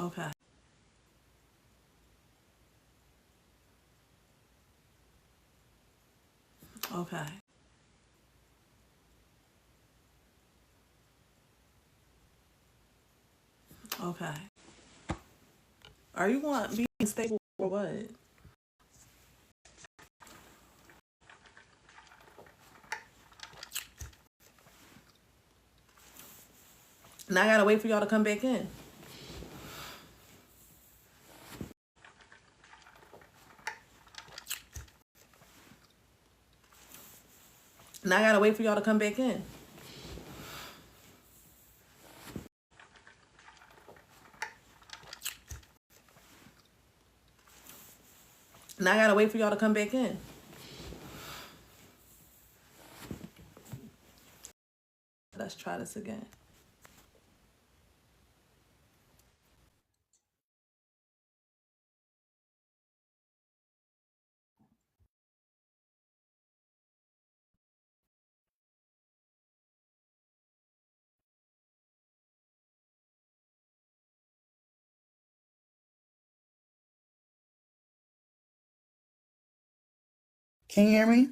Okay. Okay. Okay. Are you want being stable or what? Now I gotta wait for y'all to come back in. Now I gotta wait for y'all to come back in. Now I gotta wait for y'all to come back in. Let's try this again. Can you hear me?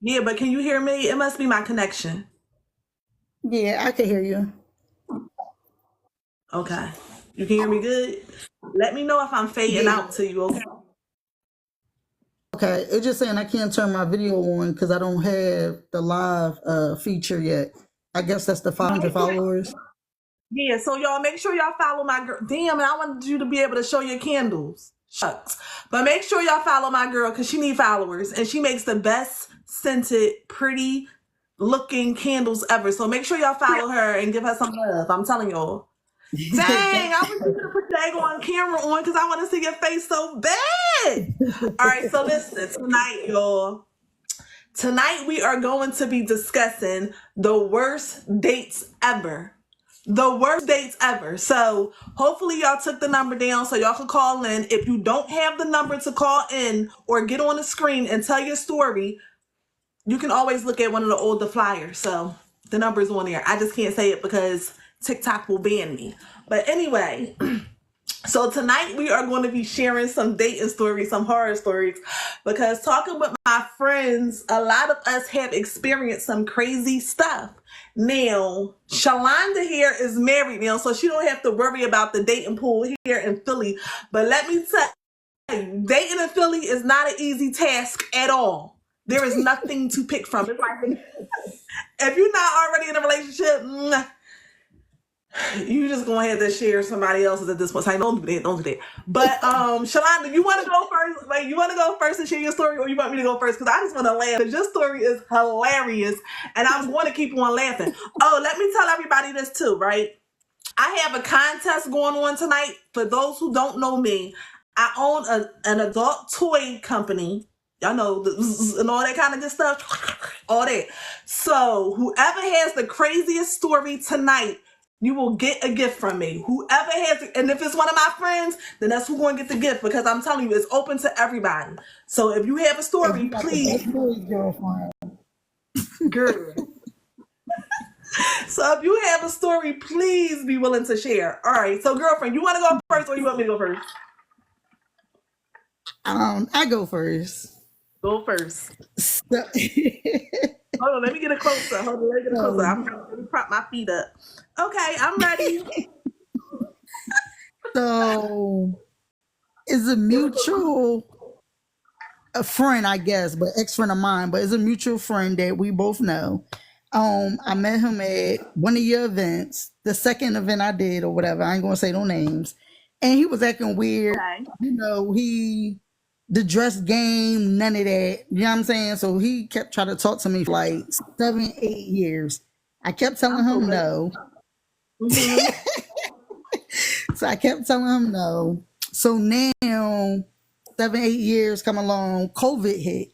Yeah, but can you hear me? It must be my connection. Yeah, I can hear you. Okay. You can hear me good? Let me know if I'm fading Yeah. out to you, okay? Okay. It's just saying I can't turn my video on because I don't have the live feature yet. I guess that's the 500 followers. Yeah, so y'all make sure y'all follow my girl. Damn, and I wanted you to be able to show your candles. Shucks. But make sure y'all follow my girl because she needs followers and she makes the best scented, pretty looking candles ever. So make sure y'all follow her and give her some love. I'm telling y'all. Dang, I wish you could have put Dago on camera on because I want to see your face so bad. All right, so listen, tonight, y'all. Tonight we are going to be discussing the worst dates ever. The worst dates ever. So hopefully y'all took the number down so y'all can call in. If you don't have the number to call in or get on the screen and tell your story, you can always look at one of the older flyers. So the number is on there. I just can't say it because TikTok will ban me. But anyway, so tonight we are going to be sharing some dating stories, some horror stories, because talking with my friends, a lot of us have experienced some crazy stuff. Now, Shalonda here is married now, so she don't have to worry about the dating pool here in Philly. But let me tell you, dating in Philly is not an easy task at all. There is nothing to pick from. It's like if you're not already in a relationship, you just gonna have to share somebody else's at this point. So I don't do that, don't do that. But Shalonda, you wanna go first? Like you wanna go first and share your story, or you want me to go first? Because I just wanna laugh. Because your story is hilarious and I'm gonna keep on laughing. Oh, let me tell everybody this too, right? I have a contest going on tonight. For those who don't know me, I own an adult toy company. Y'all know and all that kind of good stuff. All that. So whoever has the craziest story tonight, you will get a gift from me. Whoever has it, and if it's one of my friends, then that's who's going to get the gift because I'm telling you, it's open to everybody. So if you have a If story, you got the please, best boys, girlfriend. girl. So if you have a story, please be willing to share. All right. So girlfriend, you want to go first or you want me to go first? I go first. Go first. So, Hold on, let me get it closer. Hold on, let me get it closer. Let me prop my feet up. Okay, I'm ready. so it's a mutual a friend, I guess, but ex-friend of mine, but it's a mutual friend that we both know. I met him at one of your events, the second event I did or whatever. I ain't gonna say no names. And he was acting weird. Okay. You know, the dress game, none of that. You know what I'm saying? So he kept trying to talk to me for like 7, 8 years. I kept telling I'm so him ready. no. Mm-hmm. So I kept telling him no. So now, 7, 8 years come along, COVID hit.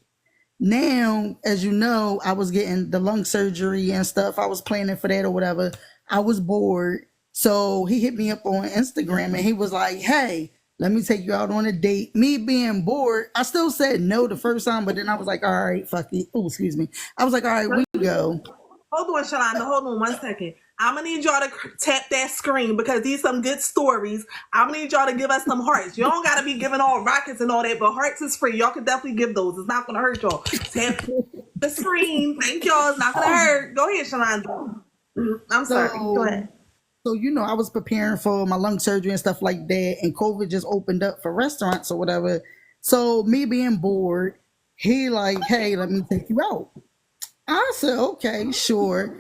Now, as you know, I was getting the lung surgery and stuff. I was planning for that or whatever. I was bored. So he hit me up on Instagram and he was like, hey, let me take you out on a date. Me being bored, I still said no the first time, but then I was like, all right, fuck it. Oh, excuse me. I was like, all right, we go. Hold on, Shalonda. Hold on 1 second. I'm gonna need y'all to tap that screen because these some good stories. I'm gonna need y'all to give us some hearts. You don't gotta be giving all rockets and all that, but hearts is free. Y'all can definitely give those. It's not gonna hurt y'all. Tap the screen. Thank y'all. It's not gonna hurt. Go ahead, Shalonda. I'm sorry. Go ahead. So, I was preparing for my lung surgery and stuff like that, and COVID just opened up for restaurants or whatever. So, me being bored, he like, hey, let me take you out. I said, okay, sure.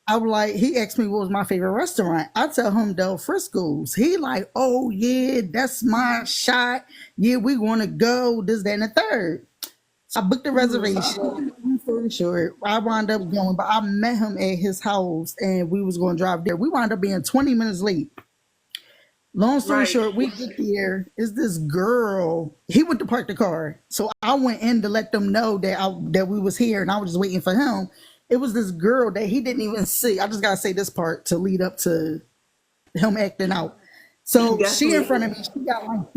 I was like, he asked me what was my favorite restaurant. I tell him Del Frisco's. He like, oh yeah, that's my shot. Yeah, we want to go, this, that, and the third. I booked a reservation. Long story short, I wound up going, but I met him at his house and we was going to drive there. We wound up being 20 minutes late. Long story short, we get there. Is this girl? He went to park the car, so I went in to let them know that we was here, and I was just waiting for him. It was this girl that he didn't even see. I just gotta say this part to lead up to him acting out. So she in front of me, she got like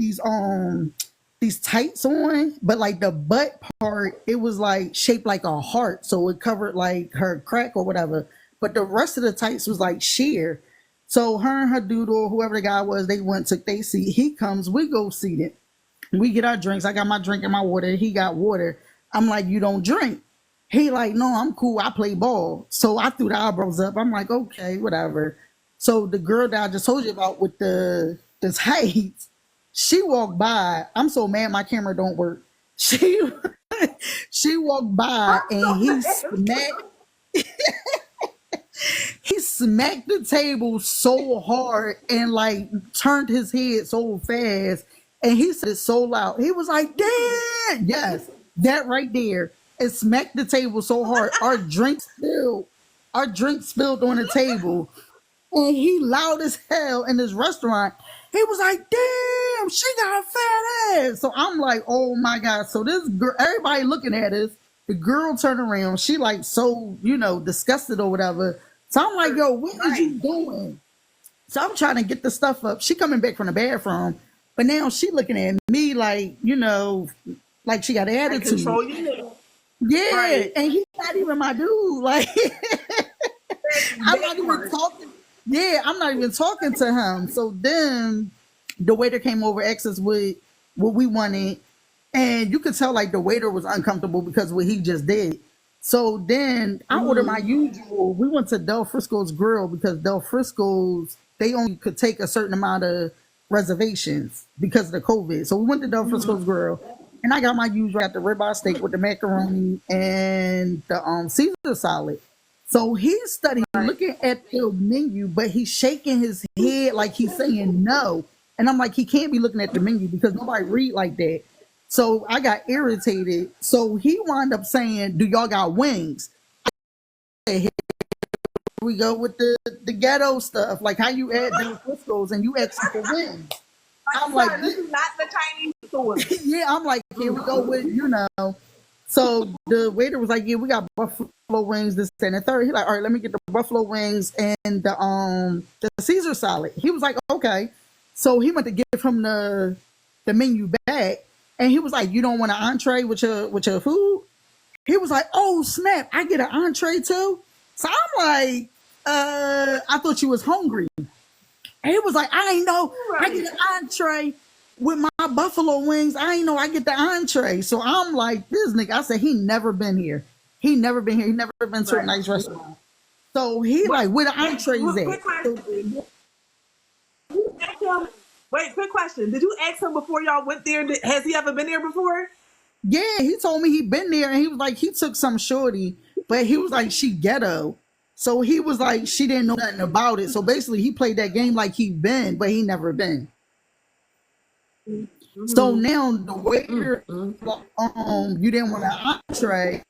these tights on, but like the butt part, it was like shaped like a heart, so it covered like her crack or whatever. But the rest of the tights was like sheer. So her and her dude or whoever the guy was, they went, took their seat. He comes, we go seated. We get our drinks. I got my drink and my water. He got water. I'm like, you don't drink. He like, no, I'm cool. I play ball. So I threw the eyebrows up. I'm like, okay, whatever. So the girl that I just told you about with the height, she walked by. I'm so mad my camera don't work. She walked by and he smacked. He smacked the table so hard and like turned his head so fast, and he said it so loud. He was like, damn, yes, that right there. And smacked the table so hard. Our drink spilled on the table. And he loud as hell in this restaurant. He was like, damn, she got a fat ass. So I'm like, oh my God. So this girl, everybody looking at us, the girl turned around. She like so, disgusted or whatever. So I'm like, yo, what is you doing? So I'm trying to get the stuff up. She coming back from the bathroom, but now she looking at me like, like she got an attitude. Yeah, right. And he's not even my dude. Like, I'm not even talking. Yeah, I'm not even talking to him. So then the waiter came over, asked us what we wanted. And you could tell like the waiter was uncomfortable because what he just did. So then I ordered my usual. We went to Del Frisco's Grill because Del Frisco's, they only could take a certain amount of reservations because of the COVID. So we went to Del Frisco's Grill, and I got my usual. I got the ribeye steak with the macaroni and the Caesar salad. So he's studying, looking at the menu, but he's shaking his head like he's saying no. And I'm like, he can't be looking at the menu because nobody read like that. So I got irritated. So he wound up saying, do y'all got wings? Here we go with the ghetto stuff. Like how you add Del Frisco's and you ask for wings. I'm like, this is not the Chinese store. Yeah, I'm like, here we go with, So the waiter was like, yeah, we got buffalo wings, this, and the third. He's like, all right, let me get the buffalo wings and the Caesar salad. He was like, okay. So he went to give him the menu back. And he was like, you don't want an entree with your food? He was like, oh, snap, I get an entree too? So I'm like, I thought you was hungry. And he was like, I ain't know I get an entree with my buffalo wings. I ain't know I get the entree. So I'm like, this nigga, I said, he never been here. He never been to a nice restaurant. So he like, where the entrees at? Wait, quick question. Did you ask him before y'all went there? Has he ever been there before? Yeah, he told me he'd been there, and he was like, he took some shorty, but he was like, she ghetto. So he was like, she didn't know nothing about it. So basically, he played that game like he been, but he never been. Mm-hmm. So now the waiter, you didn't want an entree.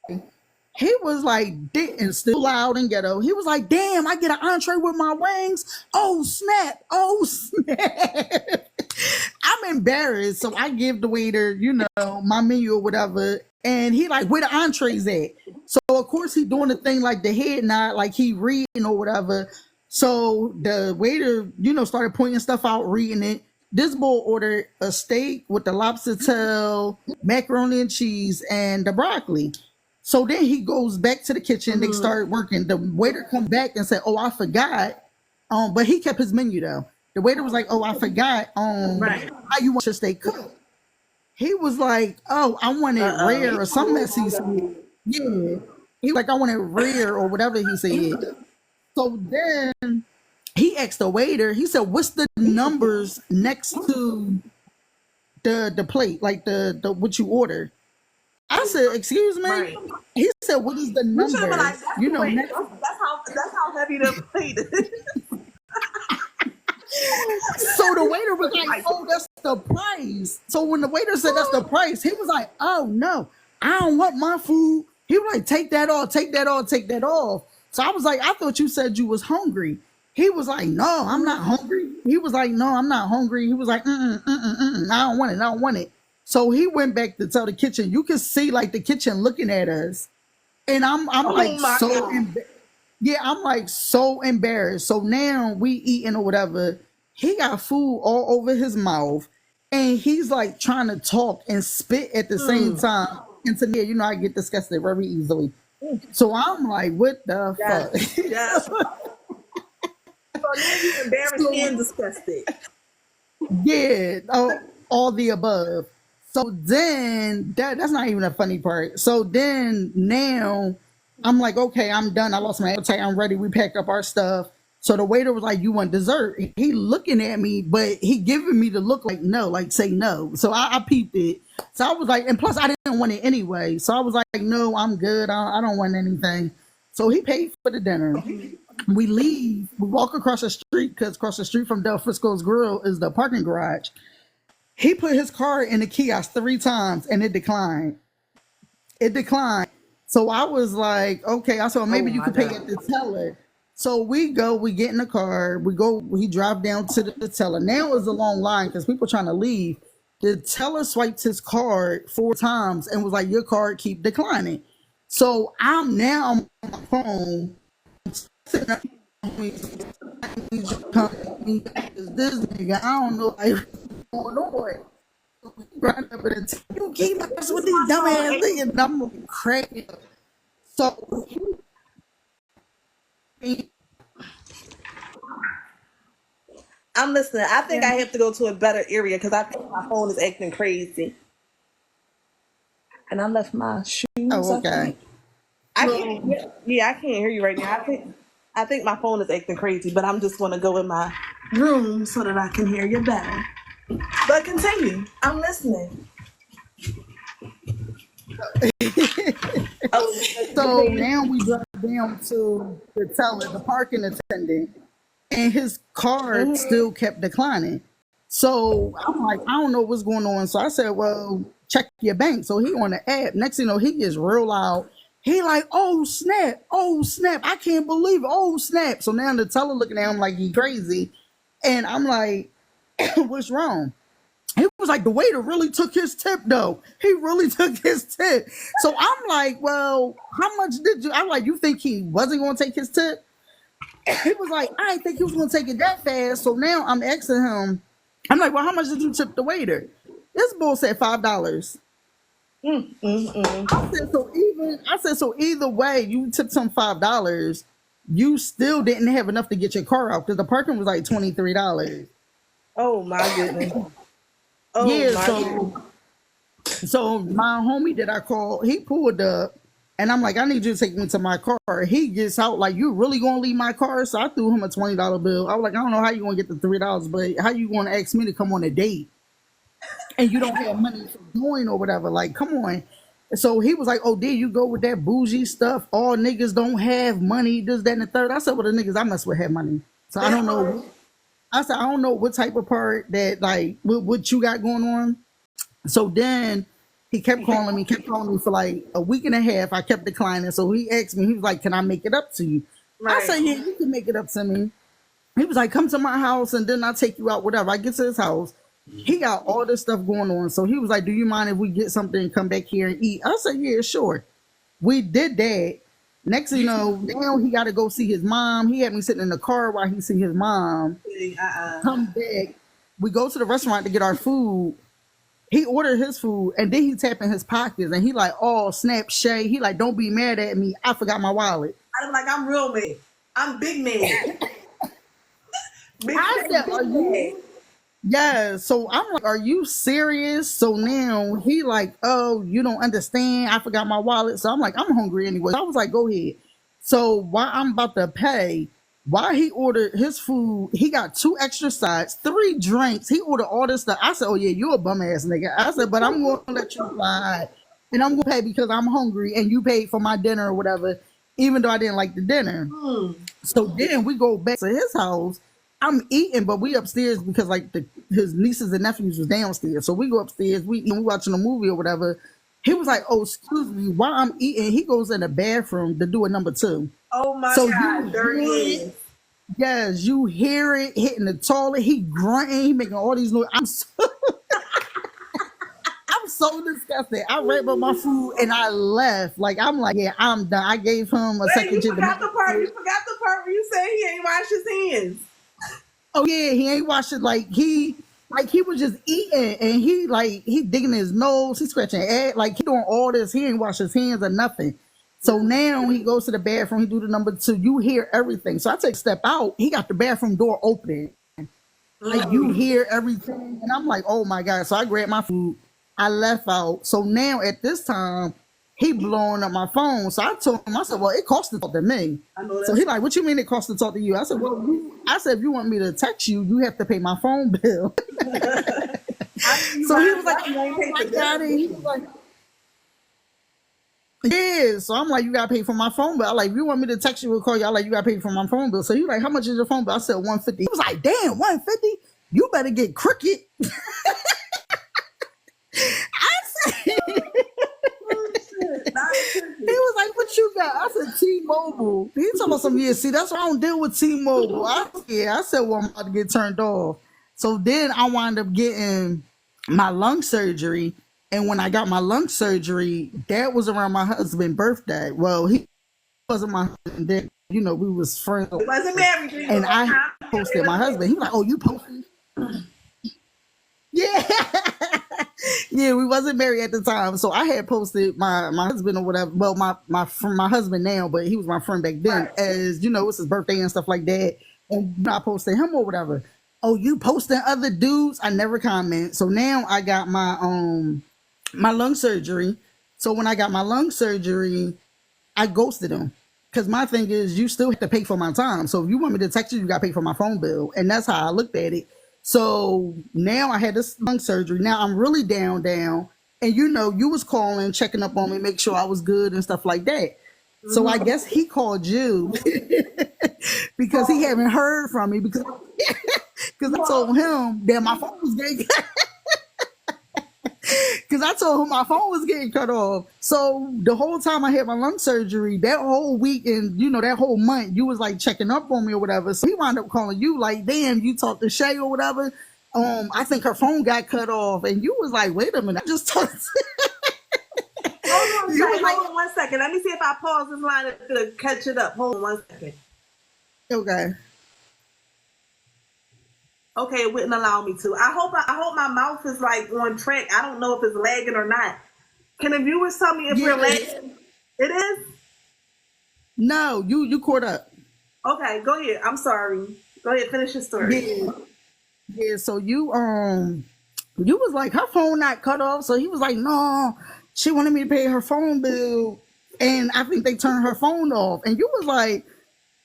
He was like, and still loud and ghetto. He was like, damn, I get an entree with my wings. Oh, snap. Oh, snap. I'm embarrassed. So I give the waiter, my menu or whatever. And he like, where the entrees at? So, of course, he doing the thing like the head nod, like he reading or whatever. So the waiter, started pointing stuff out, reading it. This boy ordered a steak with the lobster tail, macaroni and cheese, and the broccoli. So then he goes back to the kitchen. They start working. The waiter comes back and said, "Oh, I forgot." But he kept his menu though. The waiter was like, "Oh, I forgot. Right. How you want your steak cooked?" He was like, "Oh, I want it rare or something." That he said, yeah. He was like, "I want it rare" or whatever he said. So then he asked the waiter. He said, "What's the numbers next to the plate, like the what you ordered?" I said, "Excuse me." Right. He said, "What is the You should have been number?" like, that's You the know, way. next. That's how heavy the plate is. So the waiter was like, "Oh, that's the price." So when the waiter said that's the price, he was like, "Oh no, I don't want my food." He was like, "Take that off, take that off, take that off." So I was like, "I thought you said you was hungry." He was like, "No, I'm not hungry." He was like, "No, I'm not hungry." He was like, "I don't want it, I don't want it." So he went back to tell the kitchen. You can see like the kitchen looking at us, and I'm like my so God. yeah, I'm like so embarrassed. So now we eating or whatever. He got food all over his mouth, and he's like trying to talk and spit at the same time. And to me, you know, I get disgusted very easily. So I'm like, what the Yes. fuck? Yes. So now you embarrassed and disgusted. Yeah, all the above. So then that's not even a funny part. So then now I'm like, okay, I'm done. I lost my appetite. I'm ready. We pack up our stuff. So the waiter was like, "You want dessert?" He looking at me, but he giving me the look like no, like say no. So I peeped it. So I was like, and plus I didn't want it anyway. So I was like, "No, I'm good. I don't want anything." So he paid for the dinner. We leave. We walk across the street because across the street from Del Frisco's Grill is the parking garage. He put his card in the kiosk 3 times and it declined. It declined. So I was like, okay. I said, well, maybe Oh you my could pay God. at the teller. So we get in the car, we drive down to the teller. Now it's a long line because people trying to leave. The teller swiped his card 4 times and was like, "Your card keep declining." So I'm now on my phone. Sitting up, this nigga, I don't know like what's going on. So we grind up and you keep us with these dumbass niggas, and I'm crazy. So I'm listening. I think I have to go to a better area because I think my phone is acting crazy. And I left my shoes. oh, I okay. think. I can't. Yeah, I can't hear you right now. I think my phone is acting crazy, but I'm just gonna go in my room so that I can hear you better. But continue. I'm listening. Oh, So now we drive down to the teller, the parking attendant, and his card still kept declining. So I'm like, I don't know what's going on. So I said, well, check your bank. So he on the app. Next thing you know, he gets real loud. He like, "Oh snap, oh snap, I can't believe it, oh snap." So now the teller looking at him like he crazy. And I'm like, what's wrong? He was like, "The waiter really took his tip though. He really took his tip." So I'm like, well, how much did you? I'm like, you think he wasn't going to take his tip? He was like, "I didn't think he was going to take it that fast." So now I'm asking him, I'm like, well, how much did you tip the waiter? This bull said $5. I said, so either way, you tipped him $5. You still didn't have enough to get your car out because the parking was like $23. oh my goodness. Oh Yeah, my goodness. so my homie that I called, he pulled up, and I'm like, "I need you to take me to my car." He gets out like, "You really gonna leave my car?" So I threw him a $20 bill. I was like, "I don't know how you gonna get the $3, but how you gonna ask me to come on a date and you don't have money for going or whatever? Like, come on." So he was like, "Oh, did you go with that bougie stuff? All niggas don't have money, this, that, and the third." I said, "Well, the niggas I mess with have money." So I don't know. I said, "I don't know what type of part that like what you got going on." So then he kept calling me for like a week and a half. I kept declining. So he asked me, he was like, "Can I make it up to you?" I said, Right. "Yeah, you can make it up to me." He was like, "Come to my house and then I'll take you out, whatever." I get to his house. He got all this stuff going on. So he was like, "Do you mind if we get something and come back here and eat?" I said, "Yeah, sure." We did that. Next thing you know, now he got to go see his mom. He had me sitting in the car while he see his mom. Come back. We go to the restaurant to get our food. he ordered his food and then he tapping his pockets and he like, oh snap Shay. He like, don't be mad at me. I forgot my wallet. I'm like, I'm real mad. I'm big mad. Big I mad, said, are big you? mad. Yeah. So I'm like, are you serious? So now he like, oh, you don't understand. I forgot my wallet. So I'm like, I'm hungry anyway. I was like, go ahead. So while I'm about to pay, while he ordered his food, he got 2 extra sides, 3 drinks. He ordered all this stuff. I said, oh yeah, you a bum ass nigga. I said, but I'm going to let you slide. And I'm going to pay because I'm hungry and you paid for my dinner or whatever, even though I didn't like the dinner. So then we go back to his house. I'm eating, but we upstairs because like his nieces and nephews was downstairs. So we go upstairs, we watching a movie or whatever. He was like, oh, excuse me, while I'm eating, he goes in the bathroom to do a number 2. Oh my So God, you dirty hear ass. it, yes, you hear it hitting the toilet. He grunting, he making all these noises. I'm so disgusted. I wrapped up my food and I left. Like I'm like, yeah, I'm done. I gave him a Wait, second you chance. forgot the part. You forgot the part where you said he ain't washed his hands. Oh yeah, he ain't washed it. Like he was just eating and he digging his nose, he scratching ass, like he doing all this. He ain't wash his hands or nothing. So now he goes to the bathroom, he do the number 2. You hear everything. So I take a step out. He got the bathroom door open. Like you hear everything. And I'm like, oh my God. So I grabbed my food. I left out. So now at this time, he blowing up my phone. So I told him, I said, well, it costs to talk to me. I know So that. he like, what you mean it costs to talk to you? I said, well, if you want me to text you, you have to pay my phone bill. So he was like, I got it. He was like, yeah. So I'm like, you gotta pay for my phone bill. I like, if you want me to text you or call you, I like, you gotta pay for my phone bill. So he like, how much is your phone bill? I said 150. He was like, damn, 150? You better get Cricket. I said, he was like, what you got? I said, T-Mobile. He talking about some, yeah, see, that's why I don't deal with T-Mobile. I said, well, I'm about to get turned off. So then I wound up getting my lung surgery. And when I got my lung surgery, that was around my husband's birthday. Well, he wasn't my husband then. You know, we was friends. It wasn't married. And I posted my husband. He was like, oh, you posted? Yeah. Yeah, we wasn't married at the time. So I had posted my husband or whatever. Well, my husband now, but he was my friend back then. Right. As you know, it's his birthday and stuff like that. And I posted him or whatever. Oh, you posting other dudes? I never comment. So now I got my lung surgery. So when I got my lung surgery, I ghosted him. Because my thing is, you still have to pay for my time. So if you want me to text you, you got to pay for my phone bill. And that's how I looked at it. So now I had this lung surgery. Now I'm really down. And you know, you was calling, checking up on me, make sure I was good and stuff like that. So I guess he called you because he haven't heard from me because I told him that my phone was getting because I told him my phone was getting cut off. So the whole time I had my lung surgery, that whole week and you know that whole month, you was like checking up on me or whatever. So he wound up calling you like, damn, you talked to Shay or whatever. I think her phone got cut off, and you was like, wait a minute, I just talked. Hold on 1 second. Let me see if I pause this line to catch it up. Hold on 1 second. Okay. Okay, it wouldn't allow me to. I hope my mouth is like on track. I don't know if it's lagging or not. Can the viewers tell me if we're lagging? It is? No, you caught up. Okay, go ahead. I'm sorry. Go ahead, finish your story. Yeah, so you was like, her phone not cut off. So he was like, no, she wanted me to pay her phone bill. And I think they turned her phone off. And you was like,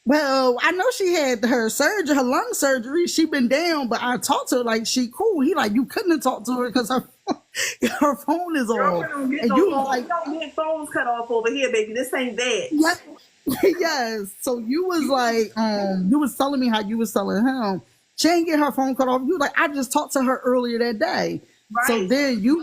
well, I know she had her lung surgery. She been down, but I talked to her like she cool. He like, you couldn't have talked to her because her phone is off. And you was like, don't get phones cut off over here, baby. This ain't that. Yes. So you was like, you was telling me how you was telling him she ain't get her phone cut off. You was like, I just talked to her earlier that day. Right. So then you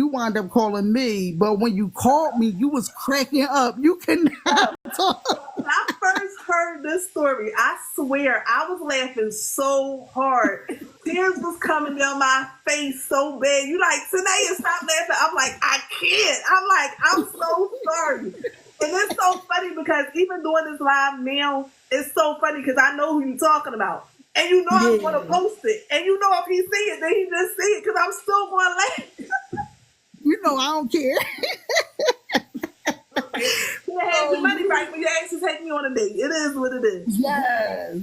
wind up calling me. But when you called me, you was cracking up. You could not talk. When I first heard this story, I swear I was laughing so hard. Tears was coming down my face so bad. You like, Tanaya, stop laughing. I'm like, I can't. I'm like, I'm so sorry. And it's so funny because even doing this live now, it's so funny because I know who you're talking about. And you know I'm going to Yeah. post it. And you know if he see it, then he just see it because I'm still going to laugh. You know I don't care. You had your money back when you asked to take me on a date. It is what it is. Yes.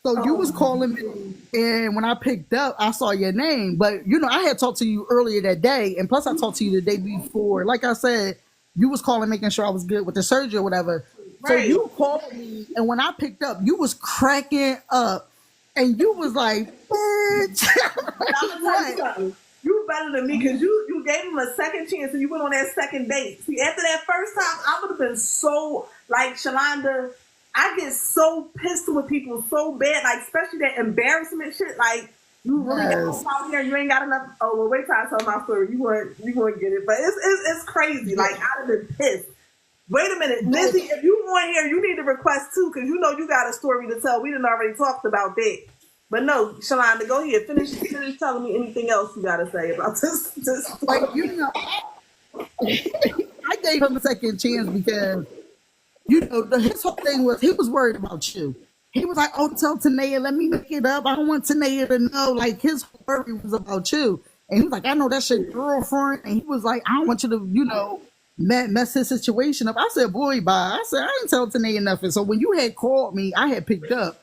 So you was calling me, and when I picked up, I saw your name. But you know, I had talked to you earlier that day, and plus I talked to you the day before. Like I said, you was calling, making sure I was good with the surgery or whatever. So Right. you called me, and when I picked up, you was cracking up, and you was like, "Bitch, I'm gonna tell you what?" something. You better than me because you gave him a second chance and you went on that second date. See, after that first time, I would have been so like Shalonda. I get so pissed with people so bad, like especially that embarrassment shit. Like you really got Yes. to out here, you ain't got enough. Oh well, wait till I tell my story. You won't get it, but it's crazy. Like I'd have been pissed. Wait a minute, Lizzie, if you want here, you need to request too, because you know you got a story to tell. We done already talked about that. But no, Shalonda, go ahead. Finish telling me anything else you gotta say about this Like story. you know, I gave him a second chance because you know his whole thing was he was worried about you. He was like, "Oh, tell Tanea, let me make it up. I don't want Tanea to know." Like his worry was about you, and he was like, "I know that's your girlfriend," and he was like, "I don't want you to, you know, mess his situation up." I said, "Boy, bye." I said, "I ain't tell Tanea nothing." So when you had called me, I had picked up.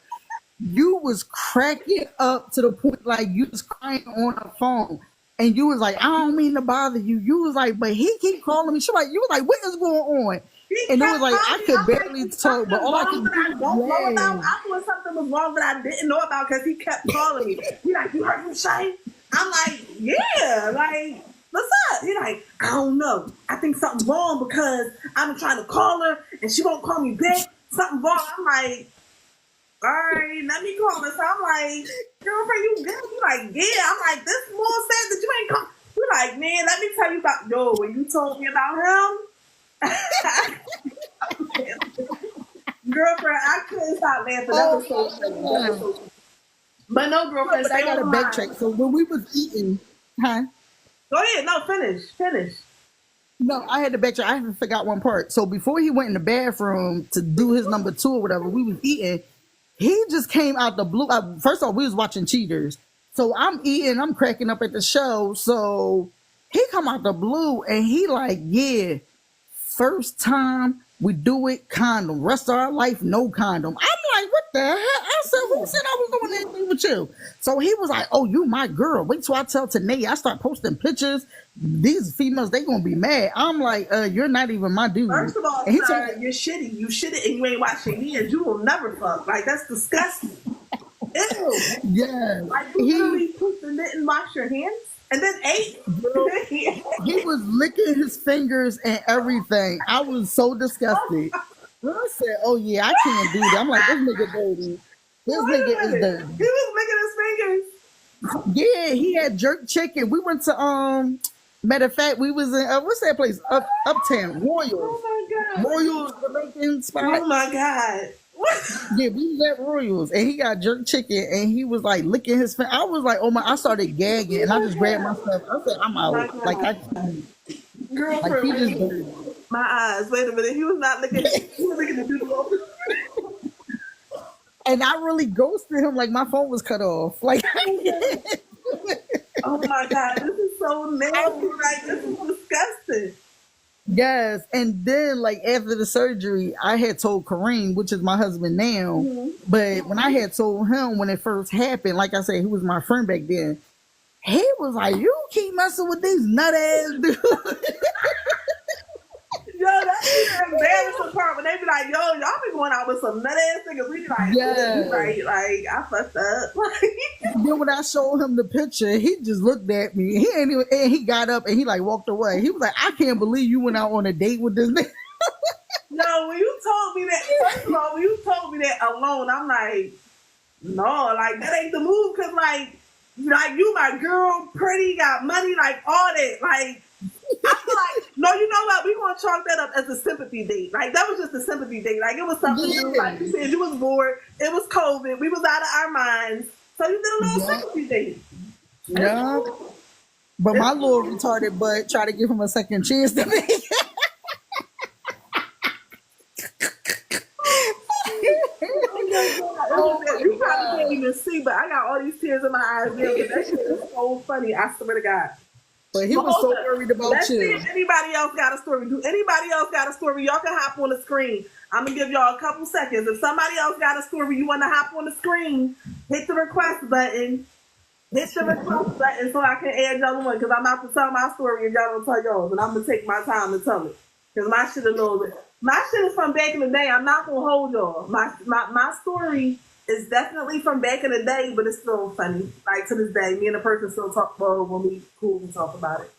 You was cracking up to the point like you was crying on the phone. And you was like, "I don't mean to bother you." You was like, "But he keep calling me." She like, you was like, "What is going on?" He And it was kept like I calling me. could I'm like, barely was talk, but something all I wrong could that I do, don't know about? yeah, I thought something was wrong that I didn't know about because he kept calling me. He like, "You heard from Shay?" I'm like, "Yeah." Like, what's up? He like, "I don't know. I think something's wrong because I've been trying to call her and she won't call me back. Something wrong." I'm like, "All right, let me call her." So I'm like, "Girlfriend, you good?" You like, "Yeah." I'm like, "This more sad that you ain't call." You like, "Man, let me tell you about when you told me about him." Girlfriend, I couldn't stop laughing. That oh was so funny. That was my so god. funny. But no, No, girlfriend, but I stay on gotta the line. backtrack. So when we was eating, huh? Go ahead. No, finish. No, I had to backtrack. I haven't forgot one part. So before he went in the bathroom to do his number two or whatever, we was eating. He just came out the blue. First of all, we was watching Cheaters. So I'm eating, I'm cracking up at the show. So he come out the blue and he like, "Yeah, first time we do it, condom. Rest of our life, no condom." I'm like, "What the hell?" I said, "Who said I was doing anything with you?" So he was like, "Oh, you my girl. Wait till I tell Tanea. I start posting pictures. These females, they gonna be mad." I'm like, "You're not even my dude." First of all, And he told me, sir, you're shitty. You shitted and you ain't washing your hands. You will never fuck. Like, that's disgusting. Ew. "Yeah." Like, you He literally pooped and didn't wash your hands and then ate. girl, he was licking his fingers and everything. I was so disgusted. I said, "Oh yeah, I can't do that." I'm like, "This nigga dirty. This Wait nigga a is minute. dirty." He was licking his fingers. Yeah, he had jerk chicken. We went to matter of fact, we was in what's that place? Uptown Royals. Oh my God. Royals Jamaican spot. Oh my God. What? Yeah, we was at Royals and he got jerk chicken and he was like licking his finger. I was like, "Oh my," I started gagging and I just grabbed myself. I said, "I'm Oh my out." Like I God. can't. Like Girlfriend, he just wait. dirty. My eyes. Wait a minute. He was not looking. He was looking at you. And I really ghosted him. Like my phone was cut off. Like Oh my God. This is so nasty. Like, this is disgusting. yes. And then like after the surgery, I had told Kareem, which is my husband now. But when I had told him when it first happened, like I said, he was my friend back then. He was like, "You keep messing with these nut ass dudes." Yo, that's the embarrassing part when they be like, "Yo, y'all be going out with some nut ass niggas." We be like, Yeah. "You right, like, I fucked up." Then when I showed him the picture, he just looked at me. He ain't even, and he got up and he like walked away. He was like, "I can't believe you went out on a date with this nigga." No, when you told me that, first of all, when you told me that alone, I'm like, no, like, that ain't the move, because, like, you my girl, pretty, got money, like, all that. Like, I feel like, no, you know what? We gonna chalk that up as a sympathy date. Like, that was just a sympathy date. Like, it was something new. Like you said, you was bored. It was COVID. We was out of our minds. So you did a little Yeah. sympathy date. Yeah. But my little retarded butt tried to give him a second chance to me. You probably can't even see, but I tears in my eyes now, but that shit is so funny. I swear to God. But he But was hold so up. worried about Let's see you. if anybody else got a story. Do anybody else got a story? Y'all can hop on the screen. I'm going to give y'all a couple seconds. If somebody else got a story, you want to hop on the screen, hit the request button. Hit the request button so I can add y'all one, because I'm about to tell my story and y'all don't tell yours. And I'm going to take my time to tell it. Because my shit a little bit. My shit is from back in the day. I'm not going to hold y'all. My story is definitely from back in the day, but it's still funny. Like to this day, me and the person still talk about when we cool and talk about it.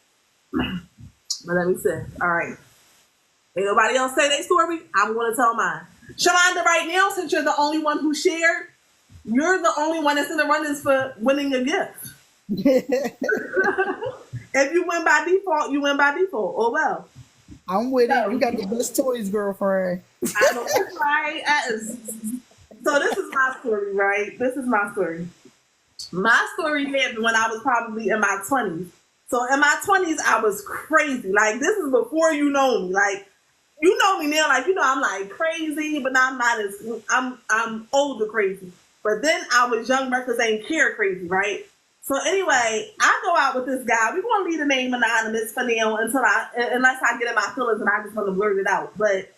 But let me see. All right. Ain't nobody else say their story? I'm going to tell mine. Shalonda, right now, since you're the only one who shared, you're the only one that's in the runnings for winning a gift. If you win by default, you win by default. Oh, well. I'm with it. You got the best toys, girlfriend. I know that's right. So this is my story, right? This is my story. My story happened when I was probably in my 20s. So in my 20s, I was crazy. Like, this is before you know me. Like, you know me now. Like, you know, I'm like crazy, but I'm not as, I'm older crazy. But then I was young, reckless, ain't care crazy, right? So anyway, I go out with this guy. We're going to leave the name anonymous for now unless I get in my feelings and I just want to blurt it out. But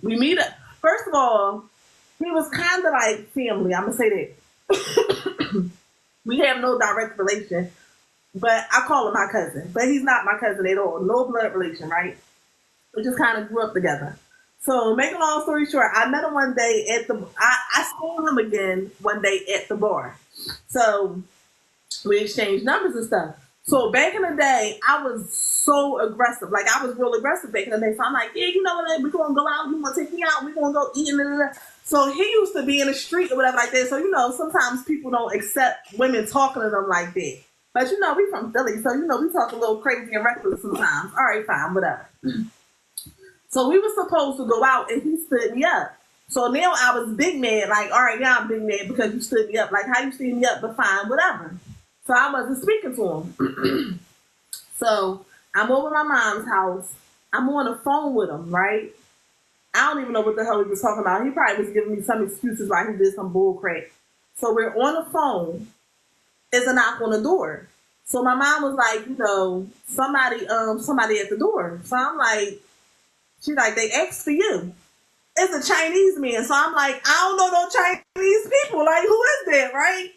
we meet up. First of all, he was kind of like family. I'm going to say that. We have no direct relation, but I call him my cousin. But he's not my cousin at all. No blood relation, right? We just kind of grew up together. So, make a long story short, I met him one day at I saw him again one day at the bar. So, we exchanged numbers and stuff. So, back in the day, I was so aggressive. Like, I was real aggressive back in the day. So, I'm like, yeah, you know what, we're going to go out. You want to take me out? We're going to go eat. And so, he used to be in the street or whatever like that. So, you know, sometimes people don't accept women talking to them like that. But, you know, we from Philly. So, you know, we talk a little crazy and reckless sometimes. All right, fine, whatever. So we were supposed to go out and he stood me up. So now I was big mad, like, all right, now I'm big mad because you stood me up. Like, how you stood me up, but fine, whatever. So I wasn't speaking to him. So I'm over my mom's house. I'm on the phone with him, right? I don't even know what the hell he was talking about. He probably was giving me some excuses why he did some bull crap. So we're on the phone. There's a knock on the door. So my mom was like, you know, somebody at the door. So I'm like, she's like, they asked for you. It's a Chinese man. So I'm like, I don't know no Chinese people. Like, who is that, right?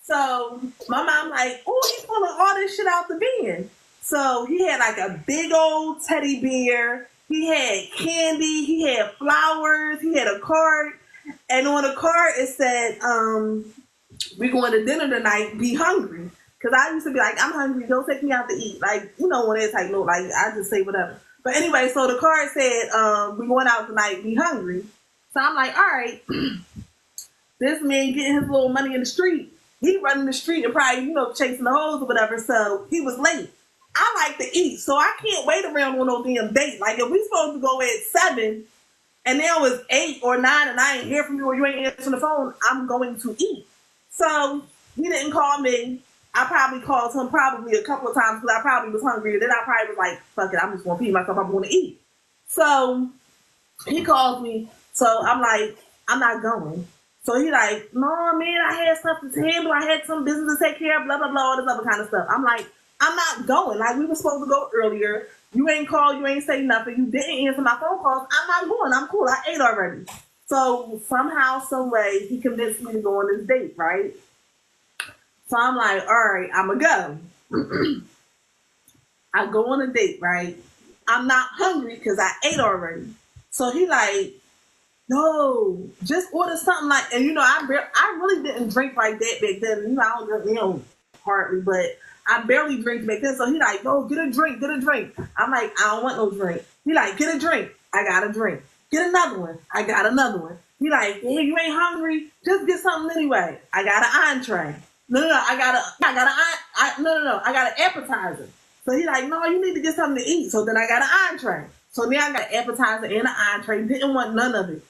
So my mom like, oh, he's pulling all this shit out the bin. So he had like a big old teddy bear. He had candy. He had flowers. He had a card. And on the card it said, we're going to dinner tonight. Be hungry. Because I used to be like, I'm hungry. Don't take me out to eat. Like, you know, when it's like, no, like, I just say whatever. But anyway, so the card said, we're going out tonight, be hungry. So I'm like, all right, this man getting his little money in the street. He running the street and probably, you know, chasing the hoes or whatever. So he was late. I like to eat, so I can't wait around on no damn date. Like, if we supposed to go at 7 and now it's 8 or 9 and I ain't hear from you or you ain't answering the phone, I'm going to eat. So he didn't call me. I probably called him probably a couple of times because I probably was hungry. And then I probably was like, fuck it, I'm just going to feed myself. I'm going to eat. So he calls me. So I'm like, I'm not going. So he like, no, man, I had something to handle. I had some business to take care of, blah, blah, blah, all this other kind of stuff. I'm like, I'm not going. Like, we were supposed to go earlier. You ain't called. You ain't say nothing. You didn't answer my phone calls. I'm not going. I'm cool. I ate already. So somehow, some way, he convinced me to go on this date, right? So I'm like, all right, I'm going to go. I go on a date, right? I'm not hungry because I ate already. So he like, no, just order something like, and you know, I really didn't drink like that back then. You know, I don't drink, you know, hardly, but I barely drink back then. So he like, no, get a drink, get a drink. I'm like, I don't want no drink. He like, get a drink. I got a drink. Get another one. I got another one. He like, yeah, you ain't hungry? Just get something anyway. I got an entree. No, I got an appetizer. So he like, no, you need to get something to eat. So then I got an entree. So now I got an appetizer and an entree. Didn't want none of it.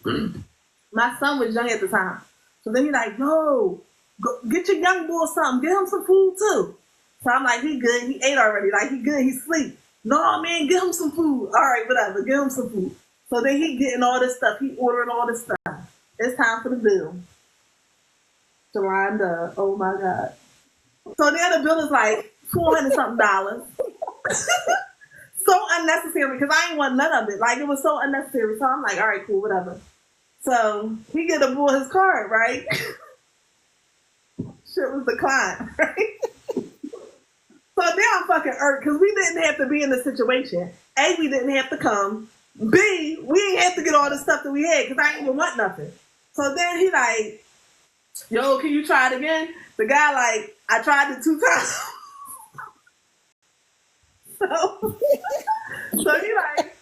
My son was young at the time. So then he like, no, go, get your young boy something. Get him some food too. So I'm like, he good. He ate already. Like, he good. He sleep. No, man, get him some food. All right, whatever. Get him some food. So then he getting all this stuff. He ordering all this stuff. It's time for the bill. Shalonda, oh my God. So now the bill is like $400 something. So unnecessary because I ain't want none of it. Like it was so unnecessary. So I'm like, all right, cool, whatever. So he get to pull his card, right? Shit was declined, right? So now I'm fucking irked because we didn't have to be in this situation. A, we didn't have to come. B, we ain't have to get all the stuff that we had because I ain't even want nothing. So then he like, yo, can you try it again? The guy like, I tried it 2 times. So he like,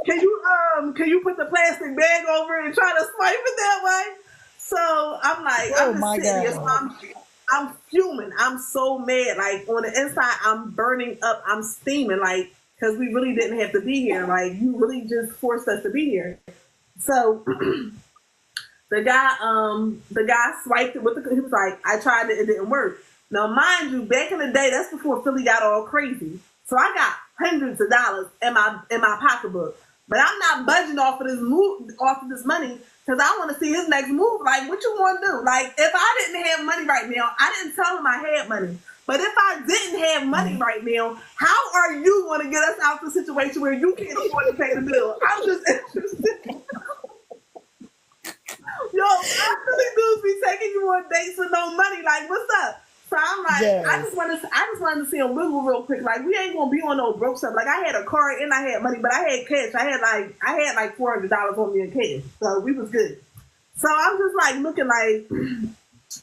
can you put the plastic bag over it and try to swipe it that way? So I'm like, Oh I'm my just sitting here, God. so I'm fuming. I'm so mad. Like on the inside, I'm burning up. I'm steaming. Like because we really didn't have to be here. Like you really just forced us to be here. So the guy swiped it with the. He was like, I tried it. It didn't work. Now, mind you, back in the day, that's before Philly got all crazy. So I got hundreds of dollars in my pocketbook. But I'm not budging off of this money because I want to see his next move. Like, what you want to do? Like, if I didn't have money right now, I didn't tell him I had money. But if I didn't have money right now, how are you going to get us out of the situation where you can't afford to pay the bill? I'm just interested. Yo, I really dudes be taking you on dates with no money. Like, what's up? So I'm like, Yes. I just wanted to see him wiggle real quick. Like, we ain't gonna be on no broke stuff. Like, I had a card and I had money, but I had cash. I had like $400 on me in cash, so we was good. So I'm just like looking like,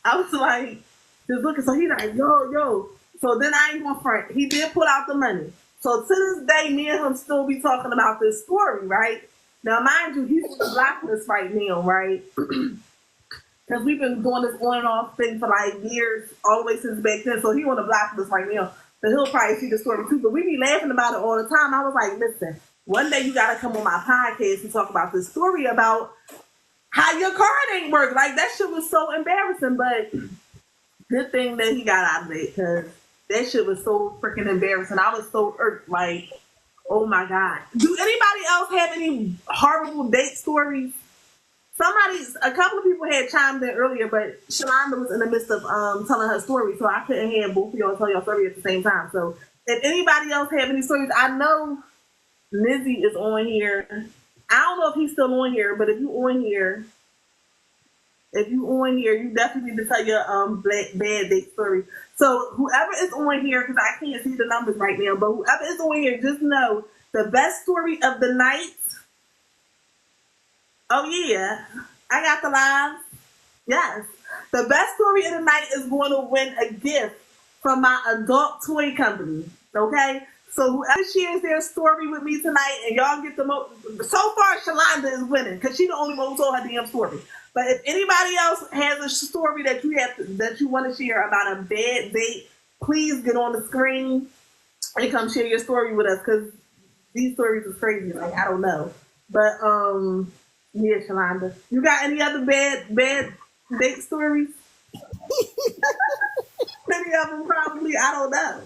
I was like, just looking. So he like, yo. So then I ain't gonna front. He did pull out the money. So to this day, me and him still be talking about this story, right? Now, mind you, he's on the blacklist right now, right? Because we've been doing this on and off thing for like years, all the way since back then. So he on the blacklist right now. So he'll probably see the story too. But we be laughing about it all the time. I was like, listen, one day you got to come on my podcast and talk about this story about how your card ain't work. Like, that shit was so embarrassing. But good thing that he got out of it because that shit was so freaking embarrassing. I was so irked, like, oh my God. Do anybody else have any horrible date stories? A couple of people had chimed in earlier, but Shalonda was in the midst of telling her story, so I couldn't have both of y'all tell your story at the same time. So if anybody else have any stories, I know Lizzie is on here. I don't know if he's still on here, but if you on here, you definitely need to tell your bad date story. So whoever is on here, because I can't see the numbers right now, but whoever is on here, just know the best story of the night. Oh yeah, I got the live. Yes, the best story of the night is going to win a gift from my adult toy company. Okay, so whoever shares their story with me tonight, and y'all get the most. So far, Shalonda is winning because she's the only one who told her damn story. But if anybody else has a story that you want to share about a bad date, please get on the screen and come share your story with us because these stories is crazy. Like, I don't know, but yeah, Shalonda, you got any other bad date stories? Many of them probably. I don't know.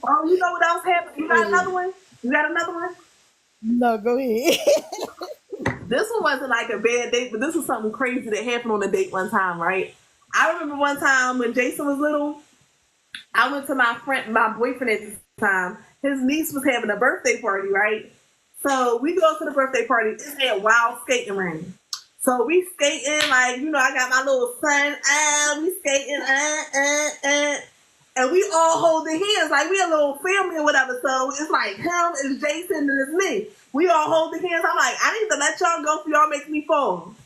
Oh, you know what else happened? You got another one? No, go ahead. This one wasn't like a bad date, but this was something crazy that happened on a date one time, right? I remember one time when Jason was little, I went to my boyfriend at the time. His niece was having a birthday party, right? So we go to the birthday party. It's at Wild Skating Ring. So we skating, like, you know, I got my little son, we skating, and we all holding hands, like we a little family or whatever. So it's like him, it's Jason, and it's me. We all holding hands. I'm like, I need to let y'all go for y'all make me fall.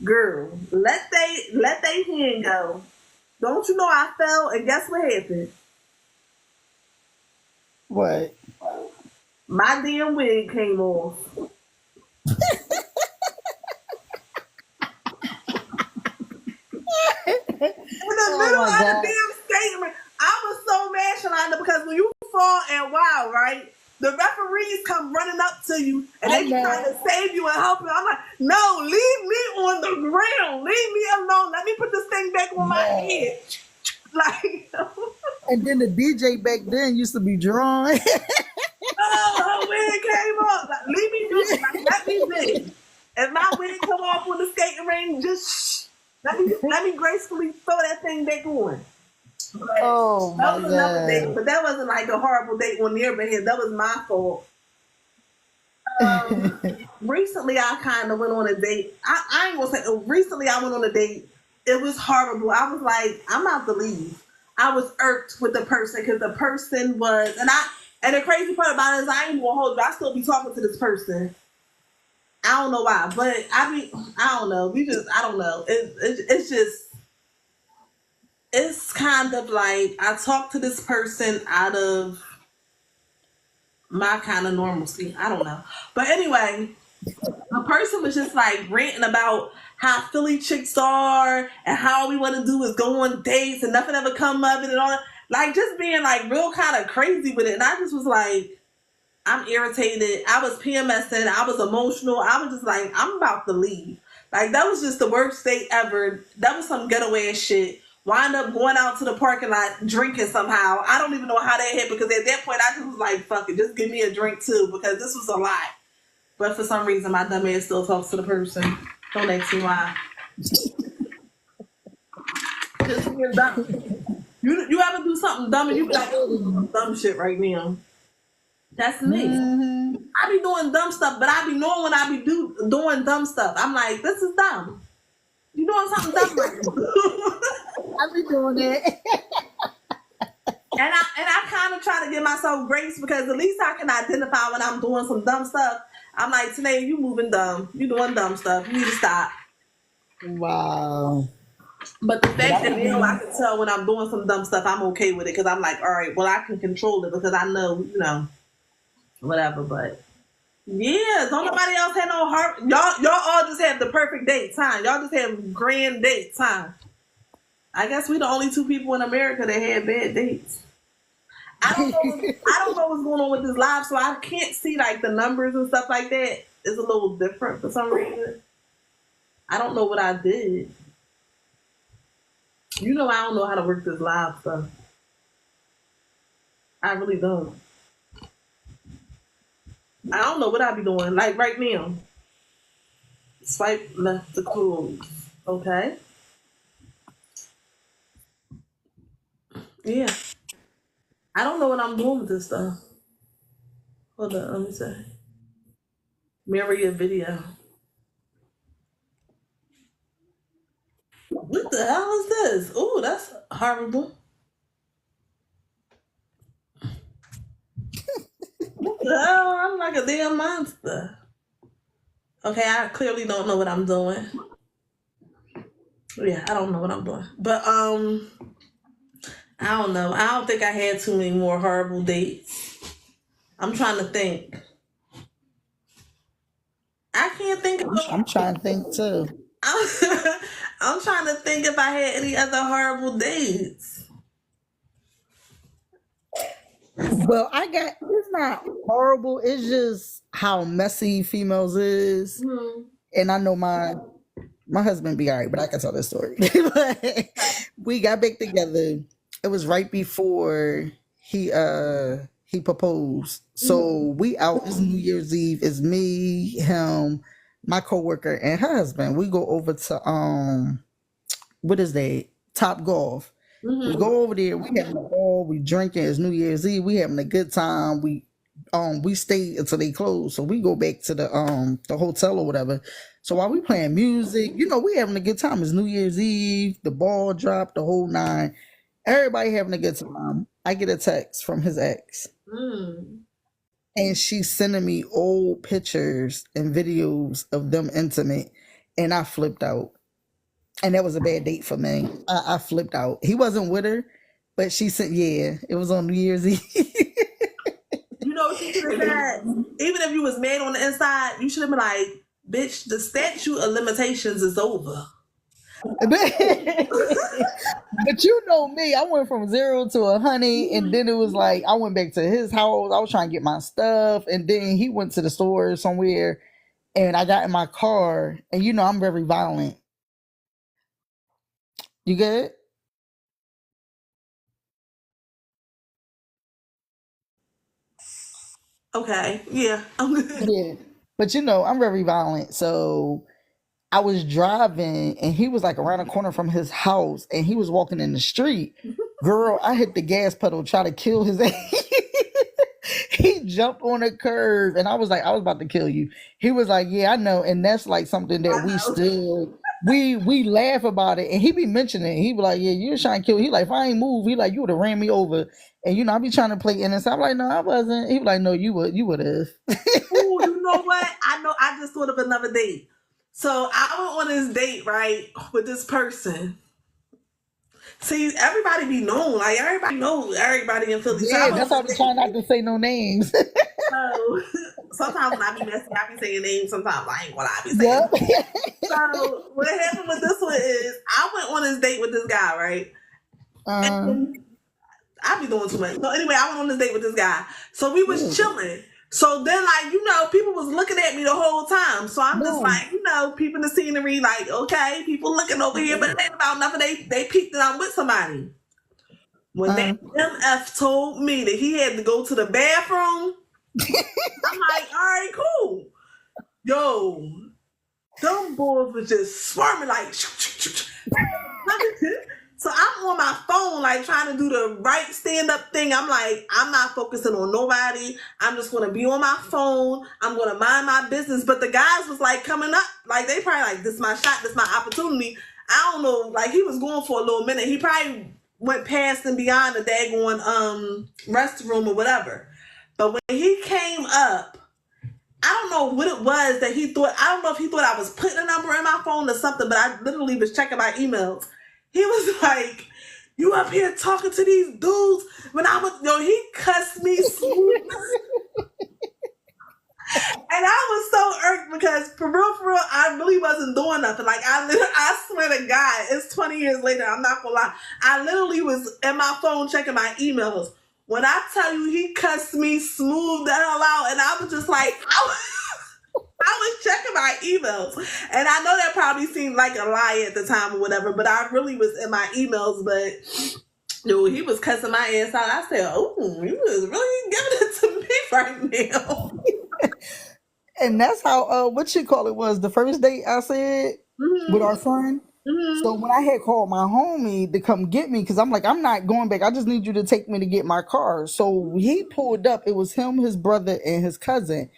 Girl, let they hand go. Don't you know I fell, and guess what happened? What? My damn wig came off. In the middle of the damn skating ring. I was so mad, Shalonda, because when you fall and wow, right? The referees come running up to you and they trying to save you and help you. I'm like, no, leave me on the ground. Leave me alone. Let me put this thing back on my head. Like, and then the DJ back then used to be drawing. oh, wig came off. Like, leave me be. Like, let me be. If my wig come off on the skating ring, just shh. let me gracefully throw that thing back on. But Oh that my was another date, God. but that wasn't like a horrible date on their behalf. That was my fault. Recently, I kind of went on a date. I ain't gonna say recently. I went on a date. It was horrible. I was like, I'm about to leave. I was irked with the person because the person was, and the crazy part about it is I ain't gonna hold you. I still be talking to this person. I don't know why, but I don't know. I don't know. It's just, it's kind of like I talk to this person out of my kind of normalcy. I don't know. But anyway, the person was just like ranting about how Philly chicks are and how all we want to do is go on dates and nothing ever come of it and all that. Like just being like real kind of crazy with it. And I just was like, I'm irritated. I was PMSing. I was emotional. I was just like, I'm about to leave. Like that was just the worst date ever. That was some getaway shit. Wind up going out to the parking lot drinking somehow. I don't even know how that hit because at that point I just was like, fuck it, just give me a drink too because this was a lot. But for some reason my dumb ass still talks to the person. Don't ask me why. Just being dumb. You ever do something dumb and you be like, I'm doing some dumb shit right now. That's me. Mhm. I be doing dumb stuff, but I be knowing when I be doing dumb stuff. I'm like, this is dumb. You doing something dumb right now. I be doing it. And I kind of try to give myself grace because at least I can identify when I'm doing some dumb stuff. I'm like, today you moving dumb. You doing dumb stuff. You need to stop. Wow. But the fact that now I can tell when I'm doing some dumb stuff, I'm okay with it because I'm like, all right, well I can control it because I know, whatever. But yeah, don't nobody else have no heart. Y'all all just have the perfect dates, huh? Y'all just have grand dates, huh? I guess we the only two people in America that had bad dates. I don't know what's going on with this live, so I can't see like the numbers and stuff like that. It's a little different for some reason. I don't know what I did. I don't know how to work this live stuff. I really don't. I don't know what I be doing. Like right now, swipe left to close. Okay. Yeah. I don't know what I'm doing with this stuff. Hold on, let me see. Mirror your video. What the hell is this? Oh, that's horrible. What the hell? I'm like a damn monster. Okay, I clearly don't know what I'm doing. Yeah, I don't know what I'm doing. But I don't know. I don't think I had too many more horrible dates. I'm trying to think. I can't think of I'm trying to think too. I'm trying to think if I had any other horrible dates. Well, it's not horrible. It's just how messy females is. Hmm. And I know my husband be all right, but I can tell this story. But we got back together. It was right before he proposed. So we out, it's New Year's Eve. It's me, him, my coworker, and her husband. We go over to what is that? Top Golf. We Mm-hmm. go over there, we having a ball, we drinking, it's New Year's Eve, we having a good time. We stay until they close. So we go back to the hotel or whatever. So while we playing music, we having a good time. It's New Year's Eve, the ball dropped, the whole nine. Everybody having a good time. I get a text from his ex. Mm. And she's sending me old pictures and videos of them intimate. And I flipped out. And that was a bad date for me. I flipped out. He wasn't with her, but she said, yeah, it was on New Year's Eve. You know what you should have said? Even if you was mad on the inside, you should have been like, bitch, the statute of limitations is over. But you know me, I went from 0 to 100, and then it was like I went back to his house. I was trying to get my stuff, and then he went to the store somewhere, and I got in my car, and I'm very violent. You good? Okay, yeah. I'm good. Yeah. But I'm very violent, so I was driving and he was like around the corner from his house and he was walking in the street. Girl, I hit the gas pedal, try to kill his ass. He jumped on a curve and I was like, I was about to kill you. He was like, yeah, I know. And that's like something that I we know. still we laugh about it. And he be mentioning it. He be like, yeah, you was trying to kill. He like, if I ain't move, he like, you would have ran me over. And you know, I be trying to play innocent. I'm like, no, I wasn't. He be like, no, you would have. Ooh, you know what? I know. I just thought of another date. So I went on this date, right, with this person. See, everybody be known. Like, everybody knows everybody in Philly. So I Yeah, went that's on why this we try date. not to say no names. So sometimes when I be messy, I be saying names. Sometimes I ain't gonna lie, I be saying Yep. names. So what happened with this one is I went on this date with this guy, right? And I be doing too much. So anyway, I went on this date with this guy. So we was chilling. So then, like, you know, people was looking at me the whole time. So I'm just No. like, you know, peeping the scenery, like, okay, people looking over here, but it ain't about nothing. They peeped that I'm with somebody. When that MF told me that he had to go to the bathroom, I'm like, all right, cool. Yo, them boys was just swarming like. So I'm on my phone, like trying to do the right stand-up thing. I'm like, I'm not focusing on nobody. I'm just gonna be on my phone. I'm gonna mind my business. But the guys was like coming up, like they probably like, this is my shot, this is my opportunity. I don't know, like he was going for a little minute. He probably went past and beyond the daggone restroom or whatever. But when he came up, I don't know what it was that he thought. I don't know if he thought I was putting a number in my phone or something, but I literally was checking my emails. He was like, you up here talking to these dudes? When I was, he cussed me smooth. And I was so irked because for real, I really wasn't doing nothing. Like I swear to God, it's 20 years later. I'm not gonna lie. I literally was in my phone checking my emails. When I tell you he cussed me smooth the hell out, and I was just like, I was checking my emails. And I know that probably seemed like a lie at the time or whatever, but I really was in my emails. But he was cussing my ass out. I said, oh, you was really giving it to me right now. And that's how what you call it was the first date I said with our friend. So when I had called my homie to come get me, because I'm like, I'm not going back. I just need you to take me to get my car. So he pulled up. It was him, his brother, and his cousin.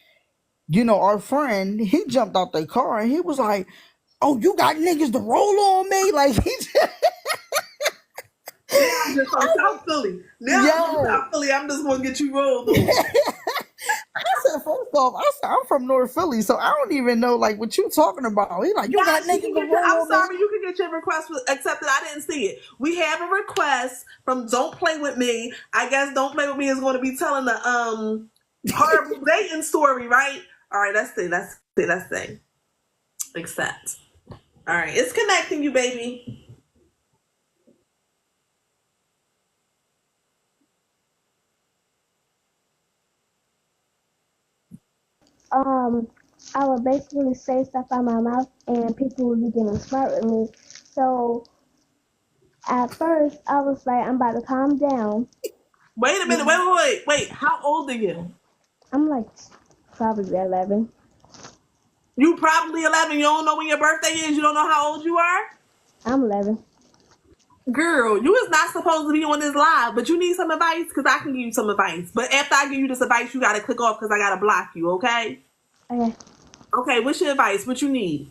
You know, our friend, he jumped out the car and he was like, oh, you got niggas to roll on me? Like, he just... Now I'm just from South Philly. I'm from South Philly. I'm just going to get you rolled on. I said, first off, I'm from North Philly, so I don't even know like what you talking about. He like, you got niggas to roll on. I'm sorry, you can get your request accepted. I didn't see it. We have a request from Don't Play With Me. I guess Don't Play With Me is going to be telling the horrible dating story, right? All right, let's see. Accept. All right, it's connecting you, baby. I would basically say stuff out my mouth and people would be getting smart with me. So at first I was like, I'm about to calm down. Wait a minute. Wait. How old are you? I'm like probably 11. You probably 11. You don't know when your birthday is. You don't know how old you are? I'm 11. Girl, you is not supposed to be on this live, but you need some advice because I can give you some advice. But after I give you this advice, you got to click off because I got to block you, okay? Okay. Okay, what's your advice? What you need?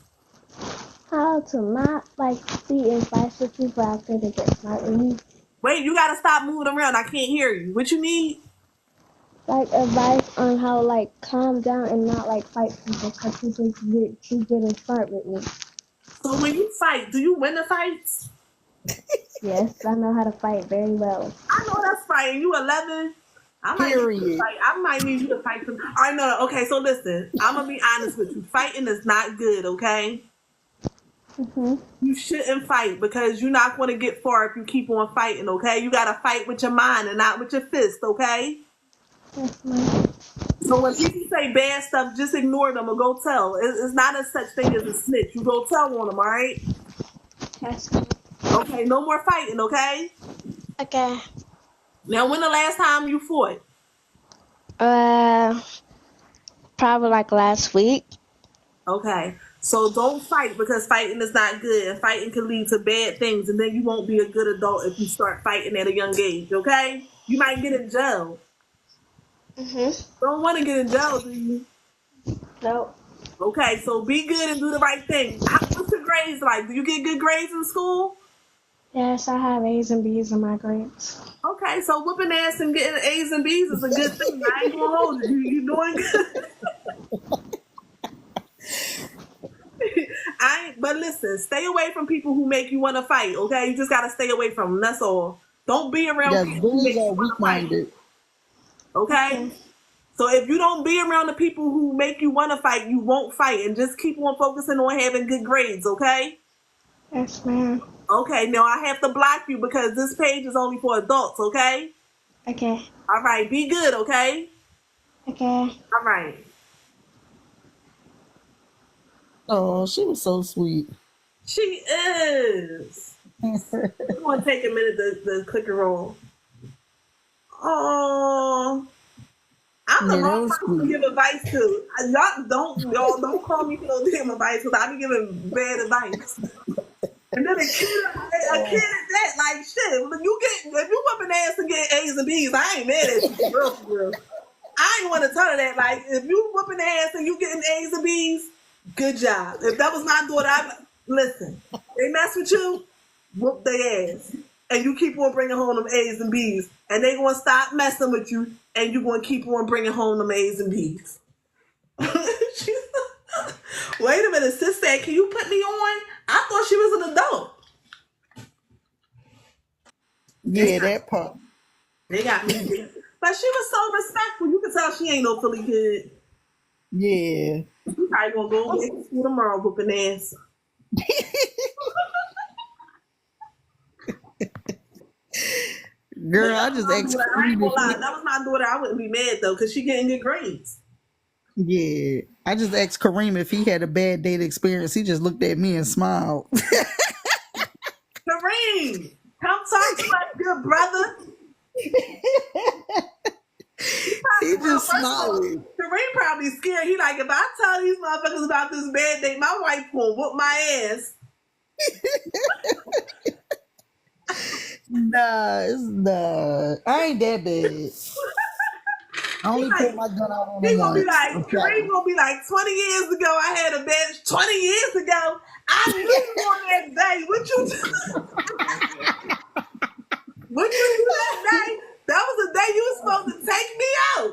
How to not like be advice with people after they get smart with me. Wait, you got to stop moving around. I can't hear you. What you need? Like advice on how like calm down and not like fight people because people keep getting smart with me. So when you fight, do you win the fights? Yes, I know how to fight very well. I know that's fighting. You 11. I might need you to fight some. All right, no. Okay, so listen. I'm gonna be honest with you. Fighting is not good. Okay. You shouldn't fight because you're not going to get far if you keep on fighting. Okay. You gotta fight with your mind and not with your fist. Okay. Yes, ma'am. So when people say bad stuff, just ignore them or go tell. It's not a such thing as a snitch. You go tell on them. All right. Yes, ma'am. Okay. No more fighting. Okay. Okay. Now, when the last time you fought? Probably like last week. Okay. So don't fight because fighting is not good, and fighting can lead to bad things, and then you won't be a good adult if you start fighting at a young age. Okay? You might get in jail. Don't want to get in jail, do you? Nope. Okay, so be good and do the right thing. What's your grades like? Do you get good grades in school? Yes, I have A's and B's in my grades. Okay, so whooping ass and getting A's and B's is a good thing. I ain't gonna hold you. You doing good. But listen, stay away from people who make you want to fight. Okay, you just gotta stay away from them. That's all. Don't be around people who make you want to fight. Okay. So if you don't be around the people who make you want to fight, you won't fight, and just keep on focusing on having good grades. Okay. Yes, ma'am. Okay, now I have to block you because this page is only for adults, okay? Okay. All right, be good, okay? Okay. All right. Oh, she was so sweet. She is. I'm going to take a minute to click her on. Oh, I'm the wrong person to give advice to. Y'all don't call me for no damn advice because I be giving bad advice. And then a kid at that, like, shit, if you whipping ass and get A's and B's, I ain't mad at you, girl. I ain't want to tell her that. Like, if you whipping ass and you getting A's and B's, good job. If that was my daughter, listen, they mess with you, whoop their ass. And you keep on bringing home them A's and B's. And they going to stop messing with you, and you going to keep on bringing home them A's and B's. Wait a minute, sis said, can you put me on? I thought she was an adult. Yeah, that part. They got me. But she was so respectful. You can tell she ain't no Philly kid. Yeah. She probably gonna go back to school tomorrow whooping ass. Girl, I just asked. I ain't gonna lie. That was my daughter. I wouldn't be mad though, because she getting good grades. Yeah. I just asked Kareem if he had a bad date experience. He just looked at me and smiled. Kareem, come talk to us, good brother. He just smiled. Kareem probably scared. He like, if I tell these motherfuckers about this bad date, my wife gonna whoop my ass. Nah, it's not. I ain't that bad. I only put my gun out on He him gonna be once. like, Kareem gonna be like, 20 years ago, I had a bad, 20 years ago, I knew you on that day. What you do? What you do that day? That was the day you was supposed to take me out.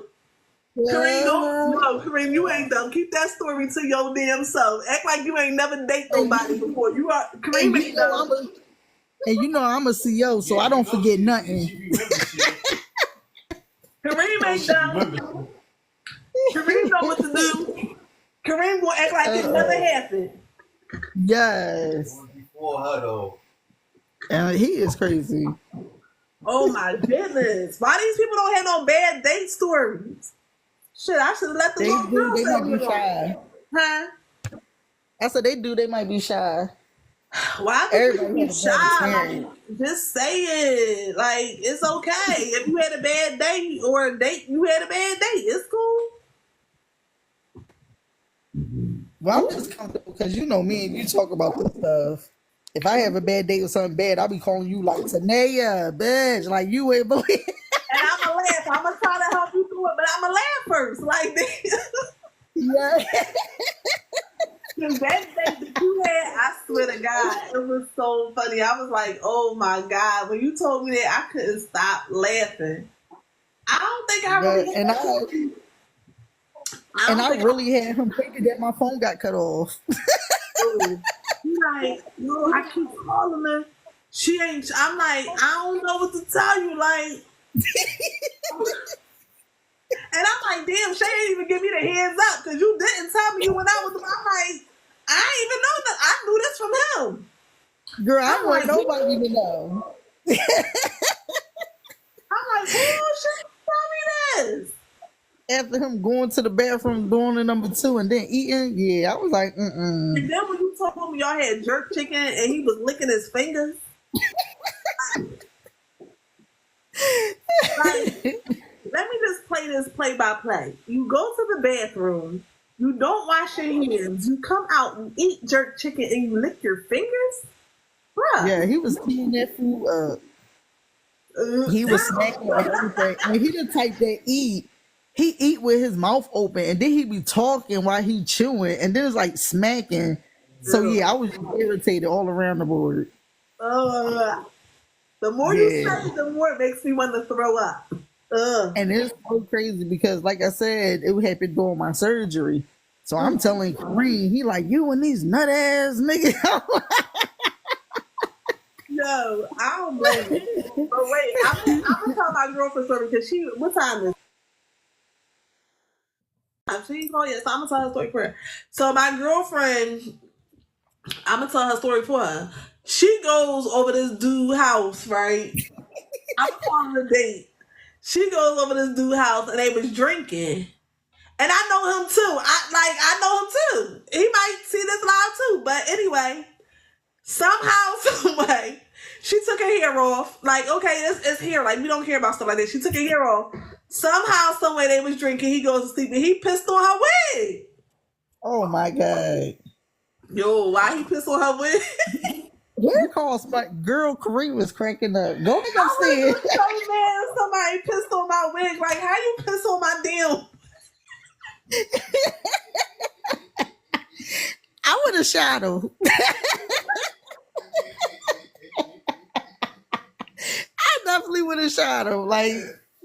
Kareem, no, Kareem, you ain't done. Keep that story to your damn self. Act like you ain't never date nobody before. You are Kareem ain't done. And you know I'm a CEO, so I don't forget nothing. Kareem ain't done. Kareem know what to do. Kareem gonna act like it never happened. Yes. Before her though. And he is crazy. Oh my goodness. Why these people don't have no bad date stories? Shit, I should have let them They might be shy. Huh? I said they do, they might be shy. Why would you be shy? Just say it. Like, it's okay. If you had a bad day or a date, you had a bad day. It's cool. Well, I'm just comfortable because you know me and you talk about this stuff. If I have a bad date or something bad, I'll be calling you like, Tanea, bitch, like you ain't believe. And I'm going to laugh. I'm going to try to help you through it, but I'm going to laugh first. Like this. Yeah. The bad day that you had, I swear to God, it was so funny. I was like, oh my God. When you told me that, I couldn't stop laughing. I don't think I really I really had him thinking that my phone got cut off. He's like, no, I keep calling her. She ain't, I'm like, I don't know what to tell you. Like, and I'm like, damn, Shay didn't even give me the hands up because you didn't tell me you went out with him. I'm like, I didn't even know that. I knew this from him. Girl, I want nobody even know. I'm like, oh, shit, tell me this. After him going to the bathroom, doing the number 2, and then eating, yeah, I was like, And then when you told me y'all had jerk chicken and he was licking his fingers. Like, let me just play this play-by-play. You go to the bathroom, You don't wash your hands. You come out, you eat jerk chicken, and you lick your fingers? Bruh. Yeah, he was eating that food up. He was smacking everything. And he the type that eat. He eat with his mouth open, and then he be talking while he chewing, and then it's like smacking. So yeah, I was just irritated all around the board. The more you say, the more it makes me want to throw up. And it's so crazy because, like I said, it happened during my surgery. So I'm telling Kareem, he like, you and these nut ass niggas. No, I don't blame you. But wait, I'm gonna tell my girlfriend story because what time is it? She's on yet, so I'm gonna tell her story for her. So my girlfriend, I'm gonna tell her story for her. She goes over this dude's house, right? I'm on a date. She goes over this dude's house and they was drinking. And I know him too. I know him too. He might see this live too. But anyway, somehow, some way, she took her hair off. Like, okay, it's hair. Like, we don't care about stuff like that. She took her hair off. Somehow, some way, they was drinking. He goes to sleep and he pissed on her wig. Oh my God. Yo, why he pissed on her wig? Where calls my girl Kareem was cracking up. Go back upstairs. So mad somebody pissed on my wig. Like, how you piss on my damn? I would have shot him. I definitely would have shot him. Like,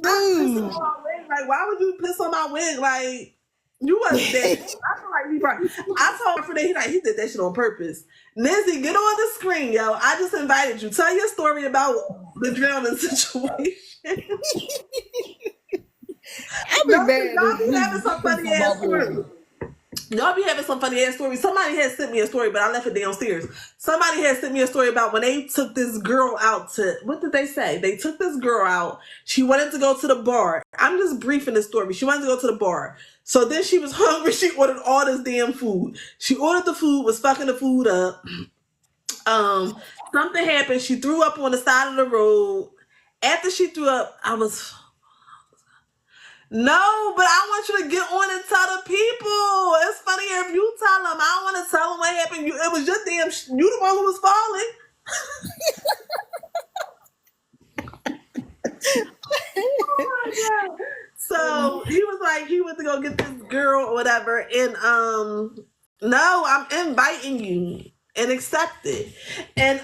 dude. Like, why would you piss on my wig? Like, you wasn't there. I feel like he probably. I told him for that he did that shit on purpose. Nancy, get on the screen, yo. I just invited you. Tell your story about the drowning situation. I'll be mad. Y'all be having some funny ass stories. Y'all be having some funny ass stories. Somebody had sent me a story, but I left it downstairs. Somebody had sent me a story about when they took this girl out to, what did they say? They took this girl out. She wanted to go to the bar. I'm just briefing the story. She wanted to go to the bar. So then she was hungry. She ordered all this damn food. She ordered the food, was fucking the food up. Something happened. She threw up on the side of the road. After she threw up, no, but I want you to get on and tell the people. It's funny if you tell them. I don't want to tell them what happened. It was just damn. You the one who was falling. Oh my God. So he was like, he went to go get this girl or whatever, and no, I'm inviting you and accept it. And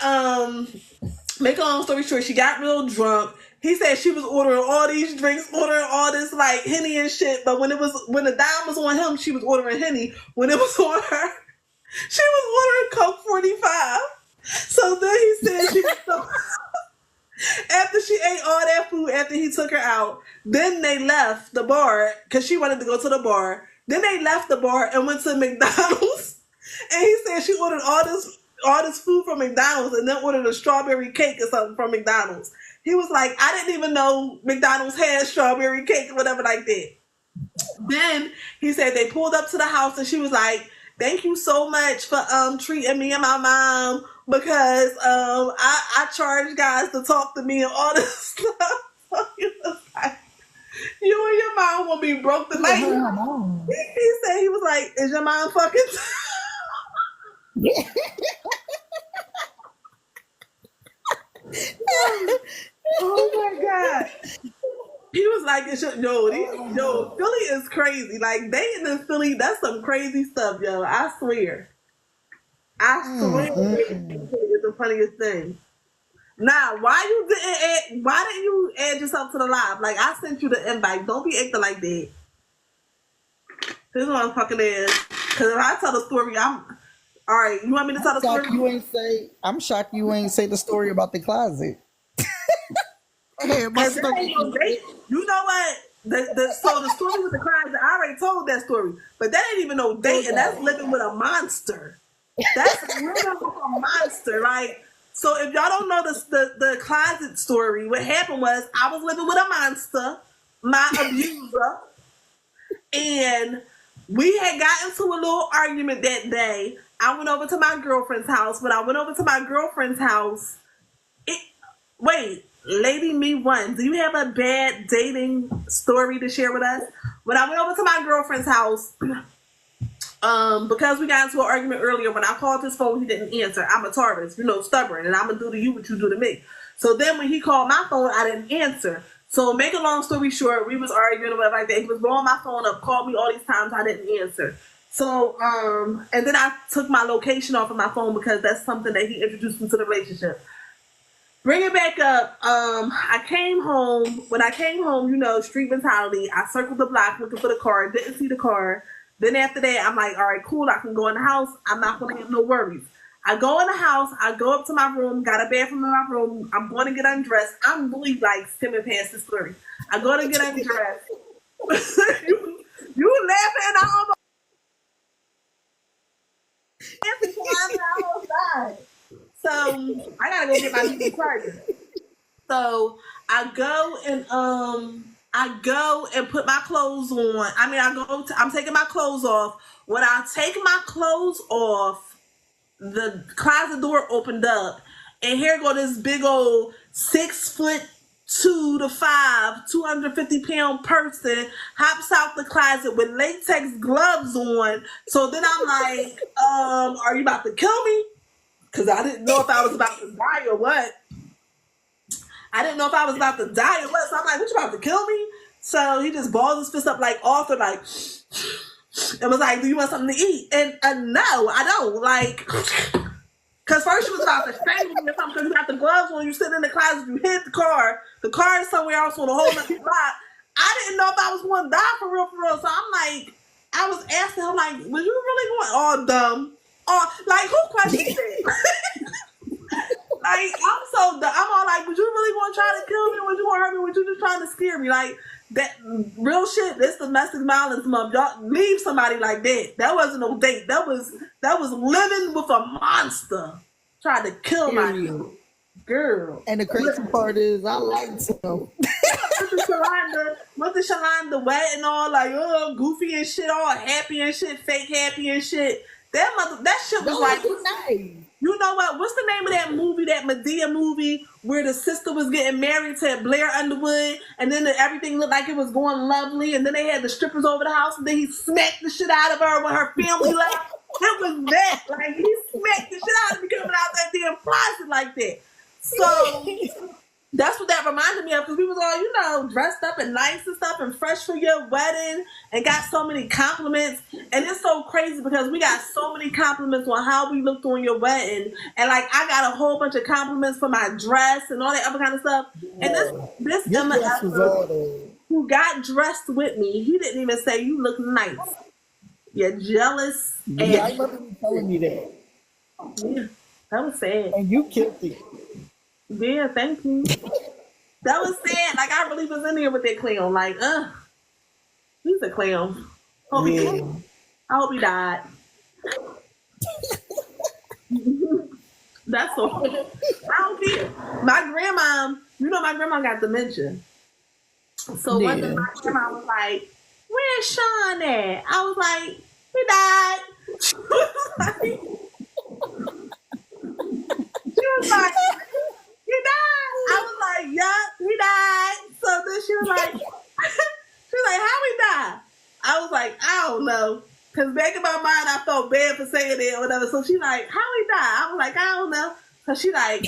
make a long story short, she got real drunk. He said she was ordering all these drinks, ordering all this like Henny and shit. But when the dime was on him, she was ordering Henny. When it was on her, she was ordering Coke 45. So then he said she was so. After she ate all that food, after he took her out, then they left the bar because she wanted to go to the bar. Then they left the bar and went to McDonald's. And he said she ordered all this food from McDonald's and then ordered a strawberry cake or something from McDonald's. He was like, I didn't even know McDonald's had strawberry cake or whatever like that. Then he said they pulled up to the house and she was like, thank you so much for treating me and my mom because I charge guys to talk to me and all this stuff. So he was like, you and your mom will be broke tonight. He said, he was like, is your mom fucking Oh my God. He was like, Philly is crazy. Like, dating in Philly, that's some crazy stuff, yo. I swear. It's the funniest thing. Now, why didn't you add yourself to the live? Like, I sent you the invite. Don't be acting like that. This is what I'm fucking is. Because if I tell the story, all right, you want me to tell the story? I'm shocked you ain't say the story about the closet. Hey, you know what? So the story with the closet, I already told that story. But that ain't even no dating. That's living with a monster. That's living with a monster. Like, so if y'all don't know the closet story, what happened was I was living with a monster, my abuser, and we had gotten into a little argument that day. I went over to my girlfriend's house. When I went over to my girlfriend's house, Lady Me One, do you have a bad dating story to share with us? When I went over to my girlfriend's house, because we got into an argument earlier, when I called his phone, he didn't answer. I'm a Taurus, stubborn, and I'm gonna do to you what you do to me. So then when he called my phone, I didn't answer. So make a long story short, we was arguing or whatever like that. He was blowing my phone up, called me all these times, I didn't answer. So, and then I took my location off of my phone because that's something that he introduced into the relationship. Bring it back up. I came home. When I came home, street mentality. I circled the block looking for the car. Didn't see the car. Then after that, I'm like, all right, cool. I can go in the house. I'm not going to have no worries. I go in the house. I go up to my room. Got a bathroom in my room. I'm going to get undressed. I'm really like skimming past this story. I go to get undressed. you laughing? I almost died. So I gotta go get my new charger. So I go and put my clothes on. I'm taking my clothes off. When I take my clothes off, the closet door opened up, and here go this big old 6'2" to 5", 250-pound person hops out the closet with latex gloves on. So then I'm like, are you about to kill me? Because I didn't know if I was about to die or what. So I'm like, what, you about to kill me? So he just balled his fist up like Arthur, like, and was like, do you want something to eat? And no, I don't. Like, because first she was about to strangle me or something because you got the gloves on, you sit in the closet, you hit the car is somewhere else on a whole other block. I didn't know if I was going to die for real. So I'm like, I was asking him, like, was you really going all dumb? Or, like, who questioned it? Like, I'm so dumb. I'm all like, was you really going to try to kill me? Was you going to hurt me? Was you just trying to scare me? Like, that real shit, this domestic violence month. Y'all leave somebody like that. That wasn't no date. That was living with a monster. Tried to kill my girl. And the crazy part is, I like him. Went to Shalonda wet and all, like, goofy and shit, all happy and shit, fake happy and shit. That shit was like, nice. You know what? What's the name of that movie, that Medea movie, where the sister was getting married to Blair Underwood, and then everything looked like it was going lovely, and then they had the strippers over the house, and then he smacked the shit out of her when her family left? It was that. Like, he smacked the shit out of me coming out that damn closet like that. So that's what that reminded me of, because we was all, dressed up and nice and stuff and fresh for your wedding and got so many compliments. And it's so crazy because we got so many compliments on how we looked on your wedding. And, like, I got a whole bunch of compliments for my dress and all that other kind of stuff. Yeah. And this Emma who got dressed with me, he didn't even say, you look nice. You're jealous. Yeah, I remember you telling me that. Yeah, that was sad. And you killed it. Yeah, thank you. That was sad. Like, I really was in here with that clown. Like, he's a clown. I hope he died. That's all. I don't care. My grandma got dementia. So one day my grandma was like, where's Sean at? I was like, he died. She was like, he died. I was like, yup, he died. So then she was like, how he died? I was like, I don't know. Because back in my mind, I felt bad for saying it or whatever. So she like, how he died? I was like, I don't know. So she like,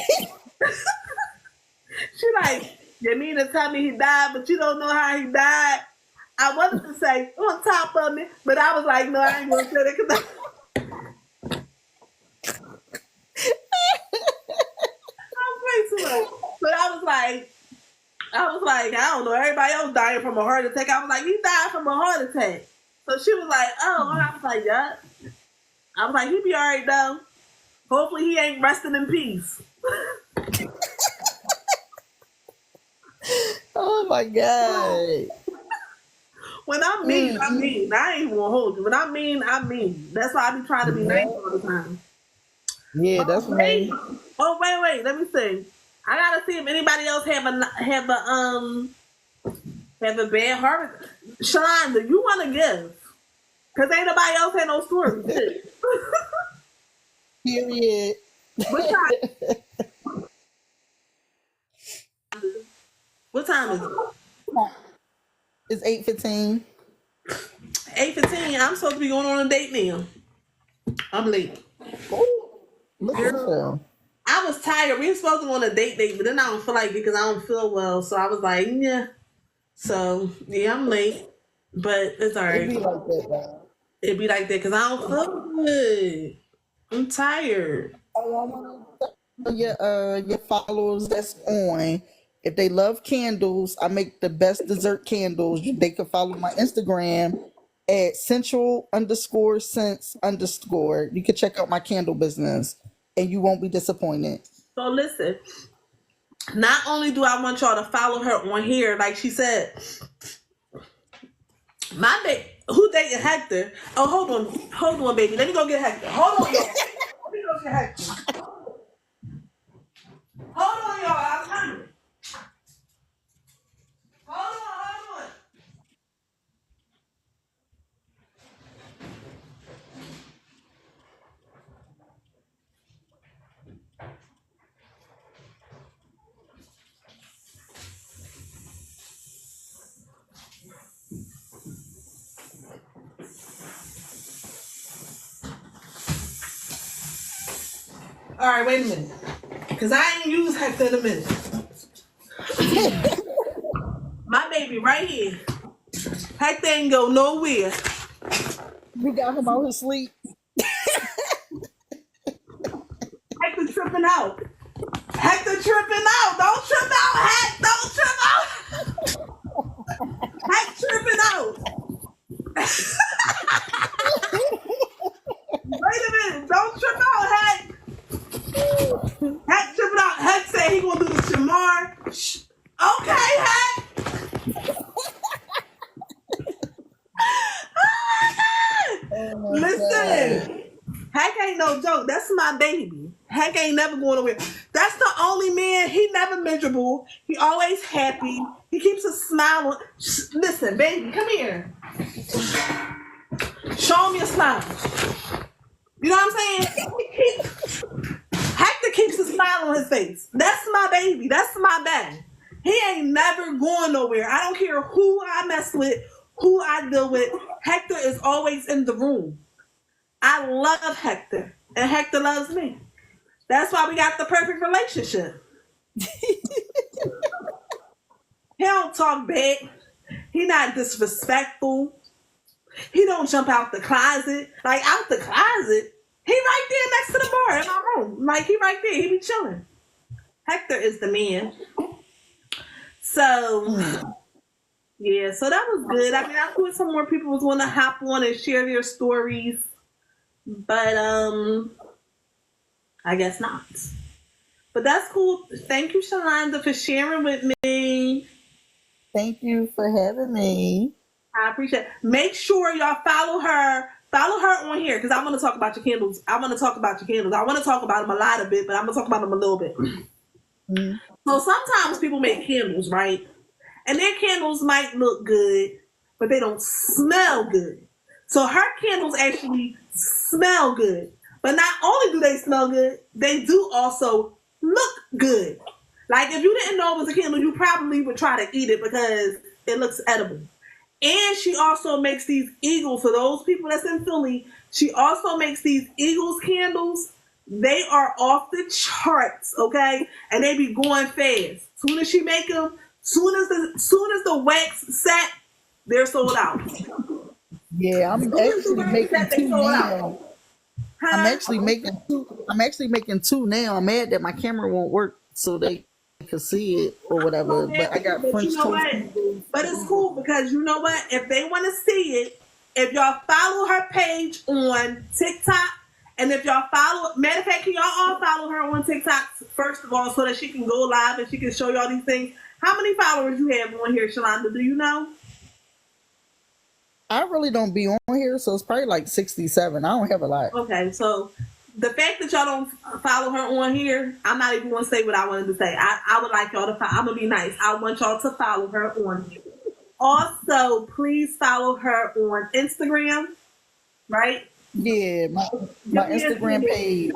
you mean to tell me he died, but you don't know how he died? I wanted to say, on top of me, but I was like, no, I ain't going to say that because I'm way too much. But I was like, I don't know, everybody else dying from a heart attack. I was like, he died from a heart attack. So she was like, oh, and I was like, yeah. I was like, he be all right though. Hopefully he ain't resting in peace. Oh my God. When I mean, I mean. I ain't even gonna hold you. When I mean, I mean. That's why I be trying to be nice all the time. Yeah, that's right. Oh, wait. Let me see. I gotta see if anybody else have a bad harvest. Shalonda, you wanna give? Cause ain't nobody else had no stories. Period. What time is it? It's 8:15. 8:15. I'm supposed to be going on a date now. I'm late. Oh, look at her. I was tired. We were supposed to go on a date, but then I don't feel like it because I don't feel well. So I was like, yeah. So yeah, I'm late, but it's all It be right. like that, man. It'd be like that because I don't feel good. I'm tired. Oh, I want to tell your followers that's on. If they love candles, I make the best dessert candles. They can follow my Instagram at central_sense_. You can check out my candle business, and you won't be disappointed. So listen, not only do I want y'all to follow her on here, like she said, my baby, who dating Hector? Oh, hold on, baby. Let me go get Hector. Hold on, y'all. Let me go get Hector. Hold on, y'all. I'm coming. Hold on. All right, wait a minute. Because I ain't used Hector in a minute. My baby right here. Hector ain't go nowhere. You got him out his sleep. Hector tripping out. Hector tripping out. Don't trip out, Heck. Don't trip out. Heck tripping out. Wait a minute. Don't trip out, Heck. Heck tripping out. Heck said he gonna do the Shamar. Okay, Heck. Listen, Heck ain't no joke. That's my baby. Heck ain't never going nowhere. That's the only man. He never miserable. He always happy. He keeps a smile on. Listen, baby, come here. Show him your smile. You know what I'm saying? Hector keeps a smile on his face. That's my baby. That's my bag. He ain't never going nowhere. I don't care who I mess with, who I deal with. Hector is always in the room. I love Hector, and Hector loves me. That's why we got the perfect relationship. He don't talk back. He not disrespectful. He don't jump out the closet. Like, out the closet. He right there next to the bar in my room. Like, he right there. He be chilling. Hector is the man. So, yeah. So that was good. I mean, I thought some more people was going to hop on and share their stories. But, I guess not. But that's cool. Thank you, Shalonda, for sharing with me. Thank you for having me. I appreciate it. Make sure y'all follow her. Follow her on here because I want to talk about your candles. I want to talk about them a lot of bit, but I'm going to talk about them a little bit. Mm. So sometimes people make candles, right? And their candles might look good, but they don't smell good. So her candles actually smell good. But not only do they smell good, they do also look good. Like, if you didn't know it was a candle, you probably would try to eat it because it looks edible. And she also makes these Eagles. For those people that's in Philly, she also makes these Eagles candles. They are off the charts, okay? And they be going fast. Soon as she make them, soon as the wax set, they're sold out. Yeah, I'm actually making two now. Huh? I'm actually making two now. I'm mad that my camera won't work so they can see it or whatever. But I got French you know toast. what? But it's cool because you know what? If they want to see it, if y'all follow her page on TikTok, and if y'all follow, matter of fact, can y'all all follow her on TikTok first of all so that she can go live and she can show y'all these things? How many followers you have on here, Shalonda? Do you know? I really don't be on here, so it's probably like 67. I don't have a lot. Okay, so the fact that y'all don't follow her on here, I'm not even going to say what I wanted to say. I would like y'all to follow. I'm going to be nice. I want y'all to follow her on here. Also, please follow her on Instagram, right? Yeah, my Instagram page.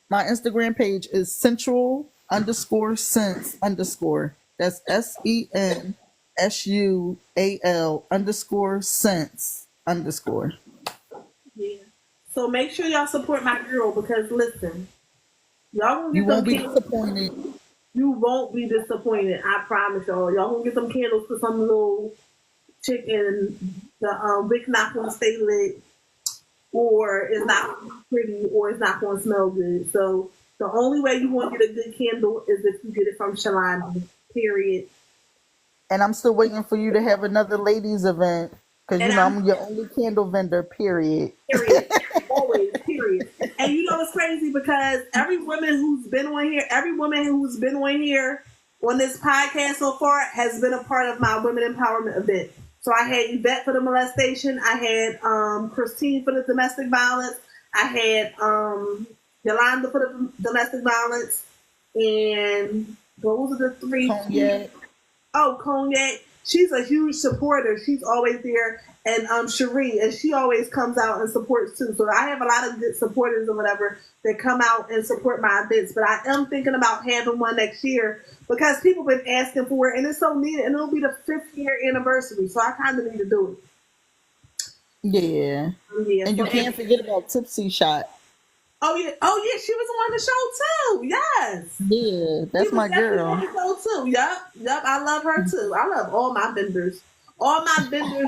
My Instagram page is central_sense_. That's SENTRAL_SENSE_. SUAL_sense_. Yeah. So make sure y'all support my girl because listen, y'all gonna You get some won't be candles. disappointed. You won't be disappointed. I promise y'all. Y'all gonna get some candles for some little chick in the wick not gonna stay lit, or it's not gonna be pretty, or it's not gonna smell good. So the only way you gonna get a good candle is if you get it from Shalani. Period. And I'm still waiting for you to have another ladies event because And I'm I'm your only candle vendor. Period. period. Always, period. And you know it's crazy because every woman who's been on here, on this podcast so far has been a part of my women empowerment event. So I had Yvette for the molestation, I had Christine for the domestic violence, I had Yolanda for the domestic violence, and those are the three. Cognac. Oh, Cognac. She's a huge supporter. She's always there. And Cherie, and she always comes out and supports too. So I have a lot of good supporters or whatever that come out and support my events. But I am thinking about having one next year because people have been asking for it and it's so needed. And it'll be the 5th year anniversary. So I kind of need to do it. Yeah. Yeah. And you can't forget about Tipsy Shot. Oh yeah, she was on the show too. Yes. Yeah, that's my girl. On the show too. Yep. I love her too. I love all my vendors. All my vendors,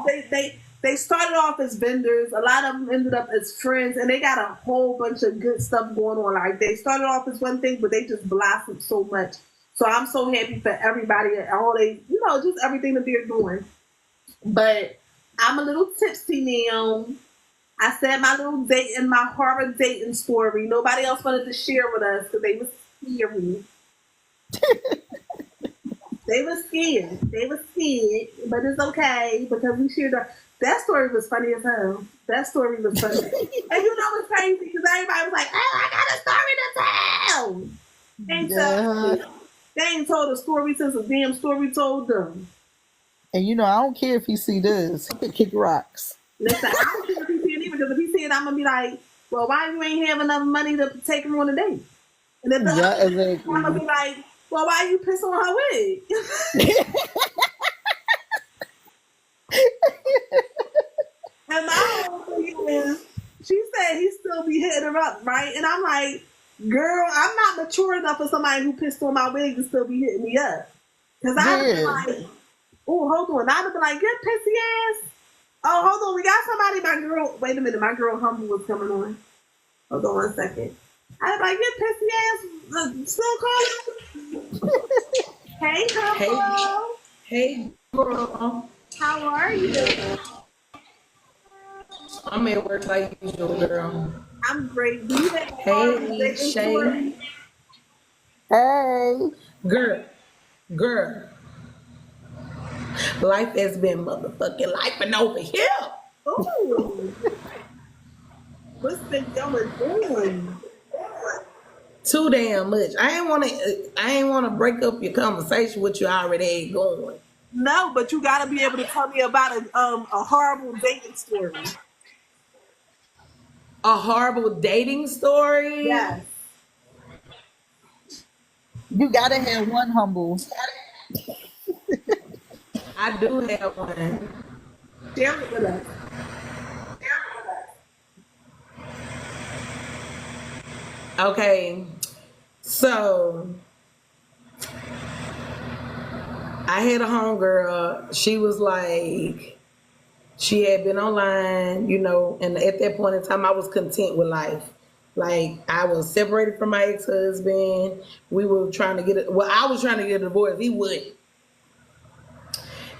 they started off as vendors. A lot of them ended up as friends, and they got a whole bunch of good stuff going on. Like they started off as one thing, but they just blossomed so much. So I'm so happy for everybody and all just everything that they're doing. But I'm a little tipsy now. I said my little date and my horror dating story. Nobody else wanted to share with us because they were scared. They were scared. But it's okay because we shared that story was funny as hell. That story was funny. And it's crazy because everybody was like, oh, I got a story to tell. They ain't told a story since a damn story told them. And I don't care if he see this. He can kick rocks. Listen, I don't care if he see it either because if he see it, I'm going to be like, well, why you ain't have enough money to take him on a date? And then exactly. I'm going to be like, well, why you piss on her wig? And my whole thing is, she said he still be hitting her up, right? And I'm like, girl, I'm not mature enough for somebody who pissed on my wig to still be hitting me up. Because I would be like, oh, hold on. I would be like, get pissy ass. Oh, hold on. We got somebody, my girl. Wait a minute. My girl Humble was coming on. Hold on 1 second. I was like, get pissy ass. Still calling? Hey, Humble. Hey, girl. How are you? I'm at work like usual, girl. I'm great. Do you have Hey, Shay. Hey. Girl. Life has been motherfucking life and over here. Ooh. What's been going on? Too damn much. I ain't wanna break up your conversation with you already ain't going. No, but you gotta be able to tell me about a horrible dating story. A horrible dating story? Yes. You gotta have one, Humble. I do have one. Share it with us. Okay, so I had a homegirl. She was like, she had been online, and at that point in time, I was content with life. Like, I was separated from my ex-husband. We were trying to I was trying to get a divorce. He wouldn't.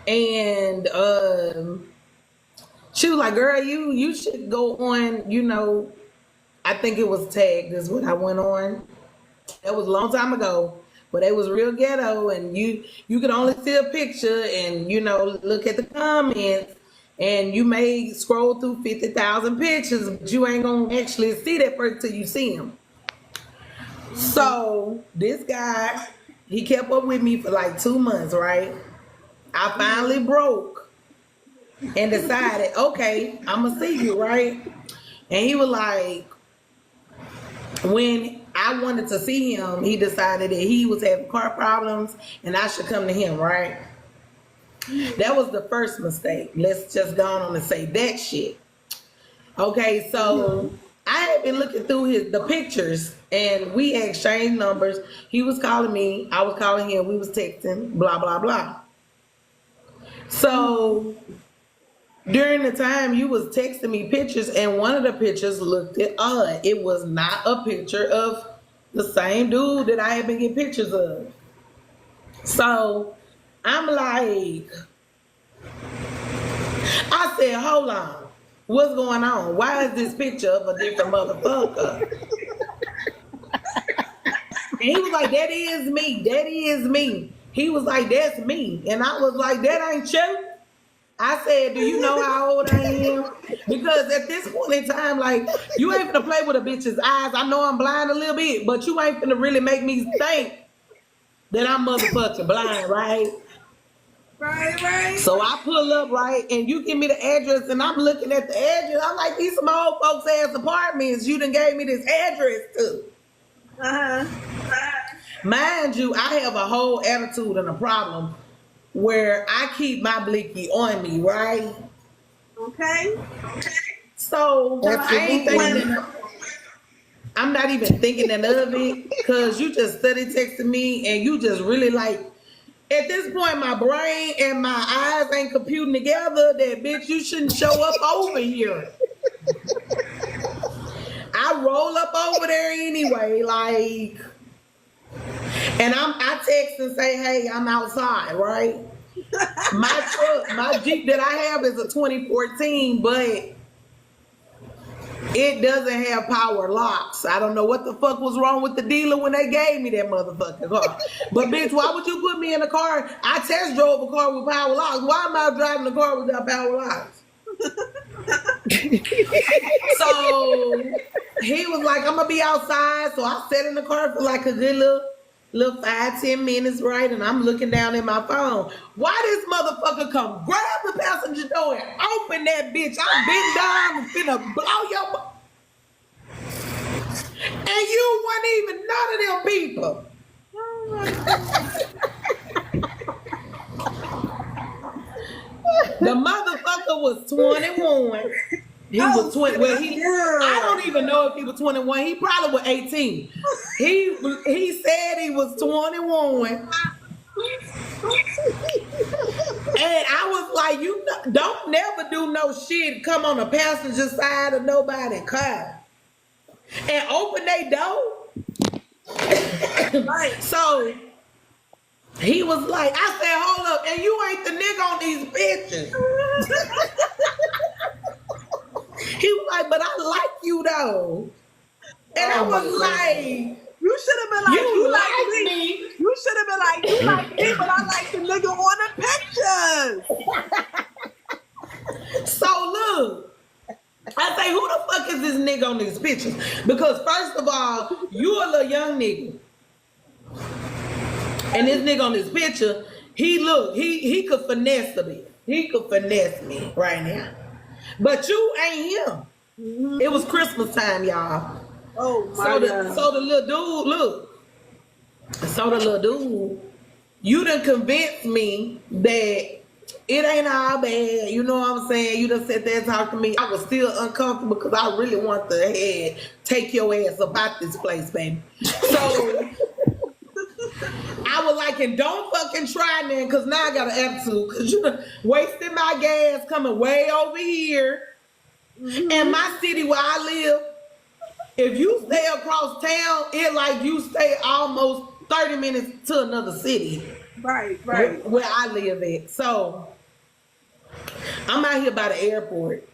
And she was like, girl, you should go on, I think it was Tagged is what I went on. That was a long time ago. But it was real ghetto, and you could only see a picture and, look at the comments. And you may scroll through 50,000 pictures, but you ain't going to actually see that person till you see him. So this guy, he kept up with me for like 2 months, right? I finally broke and decided, okay, I'm going to see you, right? And he was like, when I wanted to see him, he decided that he was having car problems and I should come to him, right? That was the first mistake. Let's just go on and say that shit. Okay, so I had been looking through the pictures and we exchanged numbers. He was calling me, I was calling him, we was texting, blah, blah, blah. So during the time you was texting me pictures and one of the pictures looked odd. It was not a picture of the same dude that I had been getting pictures of. So I'm like, I said, hold on. What's going on? Why is this picture of a different motherfucker? And he was like, that is me. That is me. He was like, that's me. And I was like, that ain't you. I said, do you know how old I am? Because at this point in time, like, you ain't gonna play with a bitch's eyes. I know I'm blind a little bit, but you ain't gonna really make me think that I'm motherfucking blind, right? Right. So I pull up, right, and you give me the address, and I'm looking at the address. I'm like, these some old folks' ass apartments you done gave me this address to. Mind you, I have a whole attitude and a problem where I keep my blicky on me, right? Okay. So I ain't thinking, I'm not even thinking of it because you just study texting me and you just really like, at this point, my brain and my eyes ain't computing together that, bitch, you shouldn't show up over here. I roll up over there anyway, like, and I text and say, hey, I'm outside, right? My truck, my Jeep that I have is a 2014, but it doesn't have power locks. I don't know what the fuck was wrong with the dealer when they gave me that motherfucking car. But bitch, why would you put me in a car? I test drove a car with power locks. Why am I driving a car without power locks? So he was like, I'm gonna be outside. So I sat in the car for like a good little 5-10 minutes, right? And I'm looking down at my phone. Why this motherfucker come grab the passenger door and open that bitch? I'm bent down and finna blow your and you weren't even none of them people. The motherfucker was 21. He was 20. Well, I don't even know if he was 21. He probably was 18. He said he was 21. And I was like, you don't never do no shit. Come on the passenger side of nobody's car and open their door. Right. So he was like, I said, hold up, and you ain't the nigga on these pictures. He was like, but I like you though. And I was like, you should have been like, you like me. You should have been like, you like me, but I like the nigga on the pictures. So look, I say, who the fuck is this nigga on these pictures? Because first of all, you a little young nigga. And this nigga on this picture, he could finesse a bit. He could finesse me right now. But you ain't him. Mm-hmm. It was Christmas time, y'all. Oh my God. So the little dude, look. So the little dude, you done convinced me that it ain't all bad. You know what I'm saying? You done sat there and talked to me. I was still uncomfortable because I really want to take your ass about this place, baby. So I was like, and don't fucking try, man, because now I got an attitude. Because you done wasted my gas coming way over here. Mm-hmm. And my city where I live, if you stay across town, it like you stay almost 30 minutes to another city. Right. Where I live at. So I'm out here by the airport.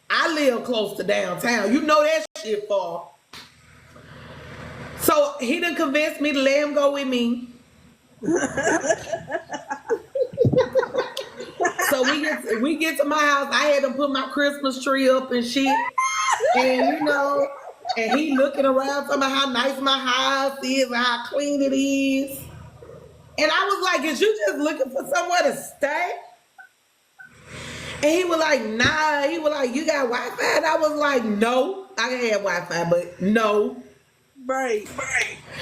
I live close to downtown. You know that shit far. So he done convinced me to let him go with me. So we get to my house. I had to put my Christmas tree up and shit. And you know, and he looking around talking about how nice my house is and how clean it is. And I was like, is you just looking for somewhere to stay? And he was like, nah. He was like, you got Wi-Fi? And I was like, no. I had Wi-Fi, but no. Right.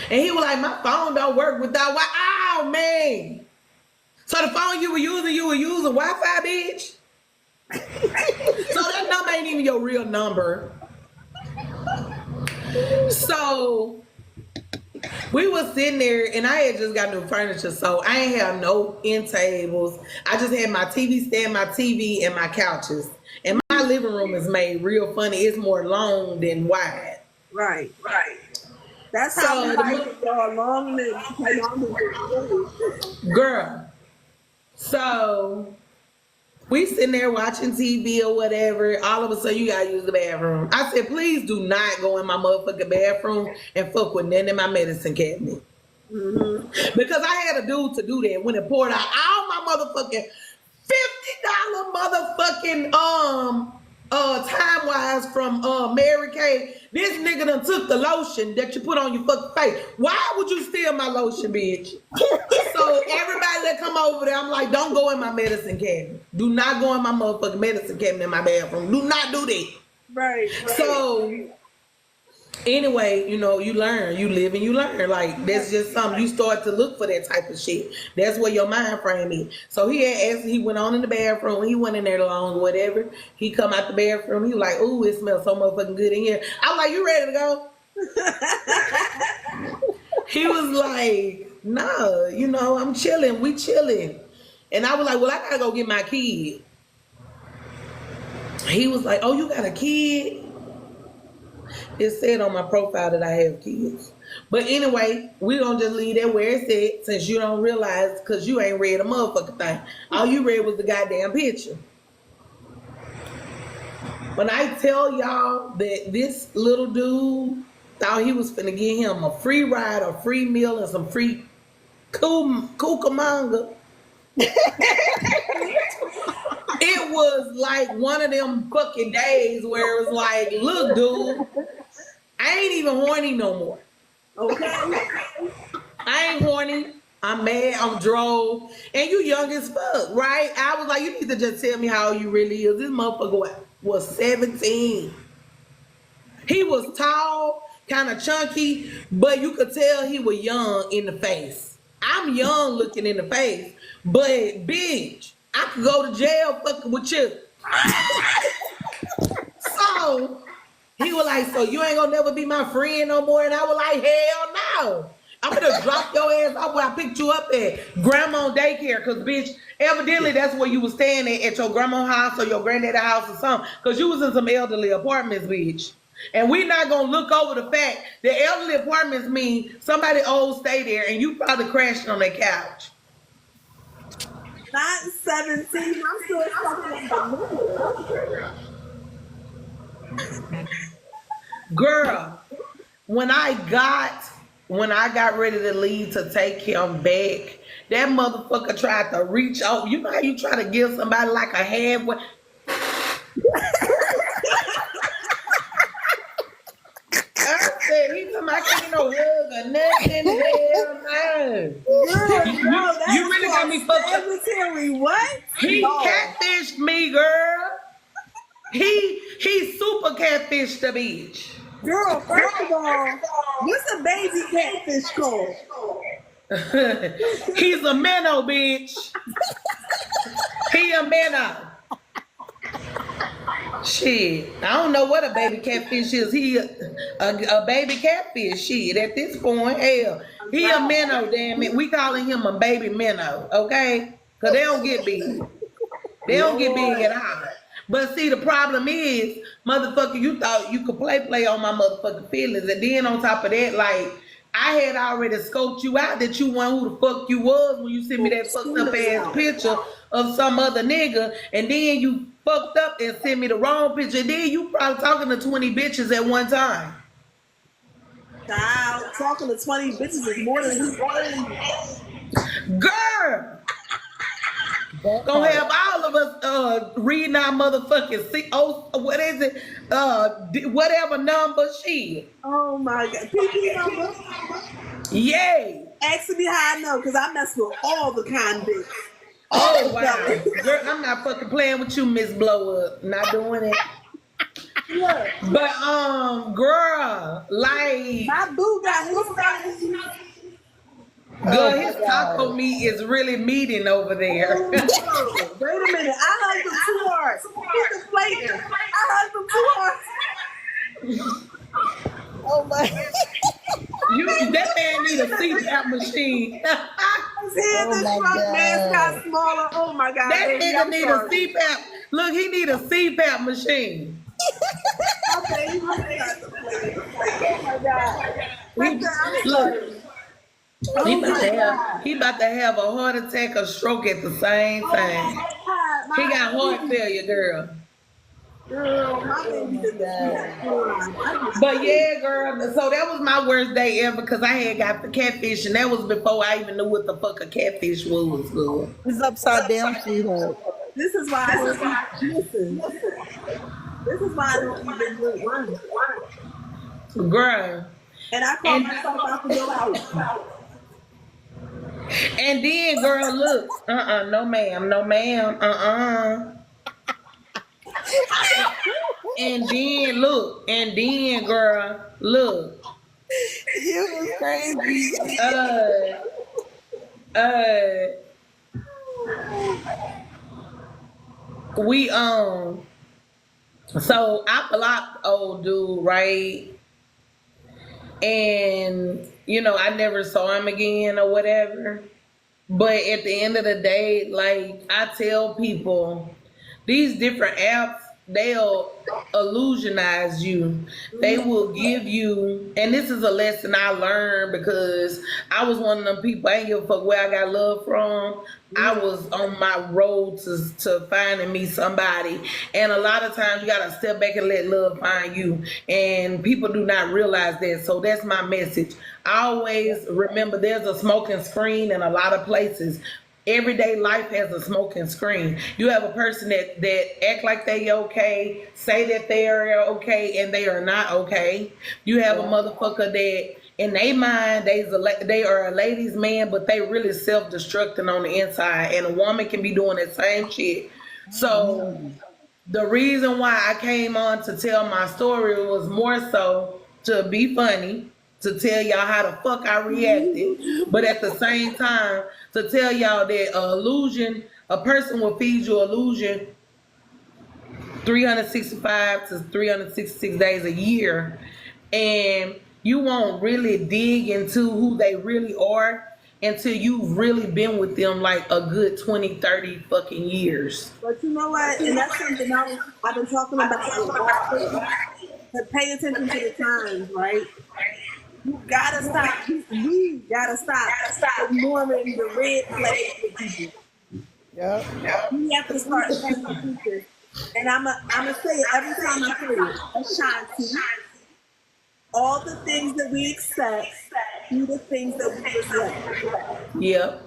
And he was like, my phone don't work without Wi-Fi. Oh, man. So the phone you were using Wi-Fi, bitch? So that number ain't even your real number. So we was sitting there, and I had just got new furniture, so I ain't have no end tables. I just had my TV stand, my TV, and my couches. And my living room is made real funny. It's more long than wide. Right. That's how we like it, y'all. Long live. Girl. So we sitting there watching TV or whatever. All of a sudden, you gotta use the bathroom. I said, please do not go in my motherfucking bathroom and fuck with nothing in my medicine cabinet. Mm-hmm. Because I had a dude to do that when it poured out all my motherfucking $50 motherfucking Time Wise from Mary Kay. This nigga done took the lotion that you put on your fucking face. Why would you steal my lotion, bitch? So everybody that come over there, I'm like, don't go in my medicine cabinet. Do not go in my motherfucking medicine cabinet in my bathroom. Do not do that. Right. So anyway, you know, you learn, you live and you learn. Like, that's just something, you start to look for that type of shit. That's where your mind frame is. So he had asked, he went on in the bathroom, he went in there long, whatever. He come out the bathroom, he was like, ooh, it smells so motherfucking good in here. I was like, you ready to go? He was like, nah, you know, I'm chilling, we chilling. And I was like, well, I gotta go get my kid. He was like, oh, you got a kid? It said on my profile that I have kids. But anyway, we gonna just leave that where it said, since you don't realize, because you ain't read a motherfucking thing. All you read was the goddamn picture. When I tell y'all that this little dude thought he was finna get him a free ride, a free meal, and some free Cucamonga. It was like one of them fucking days where it was like, look, dude, I ain't even horny no more. Okay. I ain't horny. I'm mad. I'm drove. And you young as fuck, right? I was like, you need to just tell me how old you really is. This motherfucker was 17. He was tall, kind of chunky, but you could tell he was young in the face. I'm young looking in the face, but bitch, I could go to jail fucking with you. So he was like, so you ain't gonna never be my friend no more? And I was like, hell no. I'm gonna drop your ass off where I picked you up at grandma daycare, cause bitch, evidently that's where you was staying at your grandma's house or your granddad's house or something, cause you was in some elderly apartments, bitch. And we're not gonna look over the fact that elderly apartments mean somebody old stay there and you probably crashed on their couch. Not 17. I'm still fucking Girl, when I got ready to leave to take him back, that motherfucker tried to reach out. You know how you try to give somebody like a hand? I said, he told me I can't no hug or nothing. Hell no. You really got me fucked up. What? He catfished me, girl. He super catfished the bitch. Girl, first of all, what's a baby catfish called? He's a minnow, bitch. He a minnow. Shit, I don't know what a baby catfish is. He a baby catfish. Shit, at this point, hell, he a minnow. Damn it, we calling him a baby minnow, okay? Cause they don't get big. They don't get big at all. But see, the problem is, motherfucker, you thought you could play on my motherfucking feelings, and then on top of that, like, I had already scoped you out that you weren't who the fuck you was when you sent me that fucked up ass picture of some other nigga, and then you fucked up and sent me the wrong picture, and then you probably talking to 20 bitches at one time. Child, talking to 20 bitches is more than you wanted. Girl! Gonna have all of us reading our motherfucking what is it? Whatever number shit. Oh my god. PP number? Yay! Asking me how I know, because I mess with all the kind bitches. Oh wow. Girl, I'm not fucking playing with you, Miss Blow Up. Not doing it. Yeah. But girl, like my boo got his Oh Girl, my his taco God. meat is really meating over there. Oh, no. Wait a minute. I like them too hard. He's deflating. I like them too hard. Oh my. That man need a CPAP machine. His head, Oh this my front mask got God. smaller. Oh my God, That baby. nigga I'm need a sorry. CPAP. Look, he need a CPAP machine. Okay, he really got deflated. Oh my God. Hector, I'm Look, sorry. he Oh about my to have God. he about to have a heart attack or stroke at the same Oh time. my God. He got heart failure, girl. Girl, my Oh baby my did God. But yeah, girl. So that was my worst day ever because I had got the catfish, and that was before I even knew what the fuck a catfish was, girl. It's upside down, sweetheart. This is why I don't even listen. This is why I don't even drink wine. Girl. And I call And myself out to go out. and then, girl, look, no ma'am, no ma'am, And then look, and then, girl, look, You was crazy. uh, we so I blocked old dude, right? And I never saw him again or whatever. But at the end of the day, like I tell people, these different apps, they'll illusionize you. They will give you, and this is a lesson I learned because I was one of them people, I ain't give a fuck where I got love from. I was on my road to finding me somebody. And a lot of times you gotta step back and let love find you. And people do not realize that. So that's my message. I always remember there's a smoking screen in a lot of places. Everyday life has a smoking screen. You have a person that act like they okay, say that they are okay, and they are not okay. You have a motherfucker that in their mind they are a ladies' man, but they really self-destructing on the inside. And a woman can be doing that same shit. So the reason why I came on to tell my story was more so to be funny, to tell y'all how the fuck I reacted, but at the same time to tell y'all that a person will feed you illusion 365 to 366 days a year, and you won't really dig into who they really are until you've really been with them like a good 20, 30 fucking years. But you know what? And that's something I've been talking about a lot. To pay attention to the times, right? You gotta stop. We gotta stop ignoring the red flags with people. Yep. We have to start paying attention. And I'ma say it every time I say it. Ashanti, all the things that we accept, do the things that we reject. Yep.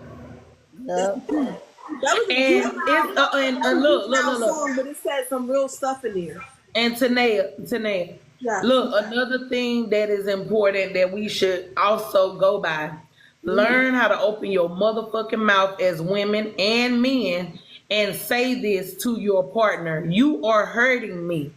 Yep. That was a And juvenile, it's and look, song, but it said some real stuff in there. And Tanea, Yeah. look, another thing that is important that we should also go by. Learn how to open your motherfucking mouth as women and men and say this to your partner. You are hurting me.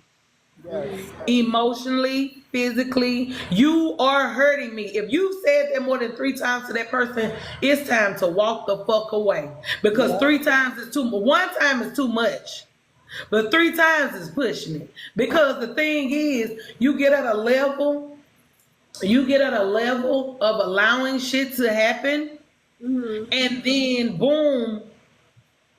Yes. Emotionally, physically, you are hurting me. If you said that more than 3 times to that person, it's time to walk the fuck away. Because 3 times is too much. 1 time is too much. But 3 times is pushing it. Because the thing is, you get at a level of allowing shit to happen, and then boom,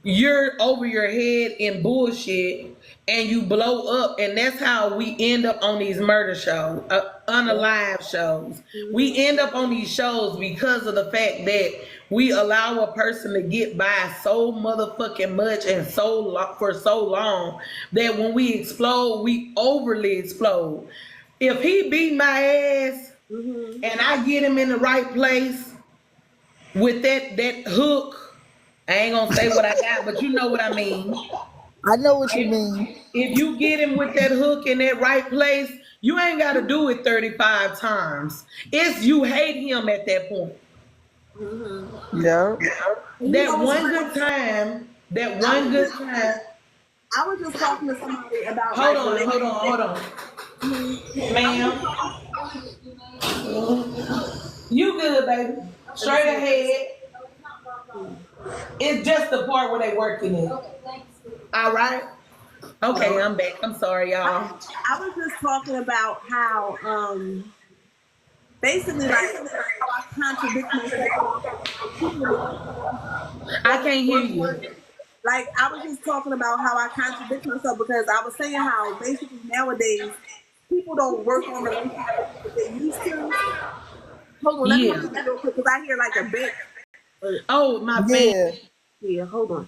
you're over your head in bullshit and you blow up. And that's how we end up on these murder shows, unalive shows. We end up on these shows because of the fact that we allow a person to get by so motherfucking much and for so long that when we explode, we overly explode. If he beat my ass and I get him in the right place with that hook, I ain't gonna say what I got, but you know what I mean. I know what you mean. If you get him with that hook in that right place, you ain't gotta do it 35 times. It's you hate him at that point. Yeah. That one good time. I was just talking to somebody about Hold on. Ma'am. You good, baby. Let me Straight see. ahead. It's just the part where they working it. All right. Okay, I'm back. I'm sorry, y'all. I was just talking about how basically like how I contradict myself. I can't hear you. Like I was just talking about how I contradict myself because I was saying how basically nowadays people don't work on relationships like they used to. Hold on, let me Yeah. look at real quick because I hear like a bit. Oh, my fan. Yeah. Yeah, hold on.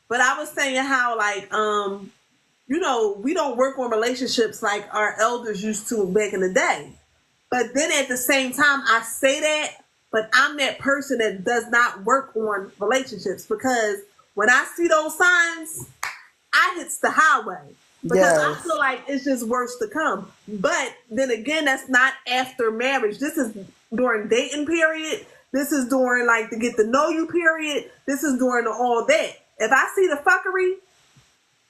But I was saying how like you know, we don't work on relationships like our elders used to back in the day. But then at the same time, I say that, but I'm that person that does not work on relationships because when I see those signs, I hits the highway because I Yes. feel like it's just worse to come. But then again, that's not after marriage. This is during dating period. This is during like the get to know you period. This is during the all that. If I see the fuckery,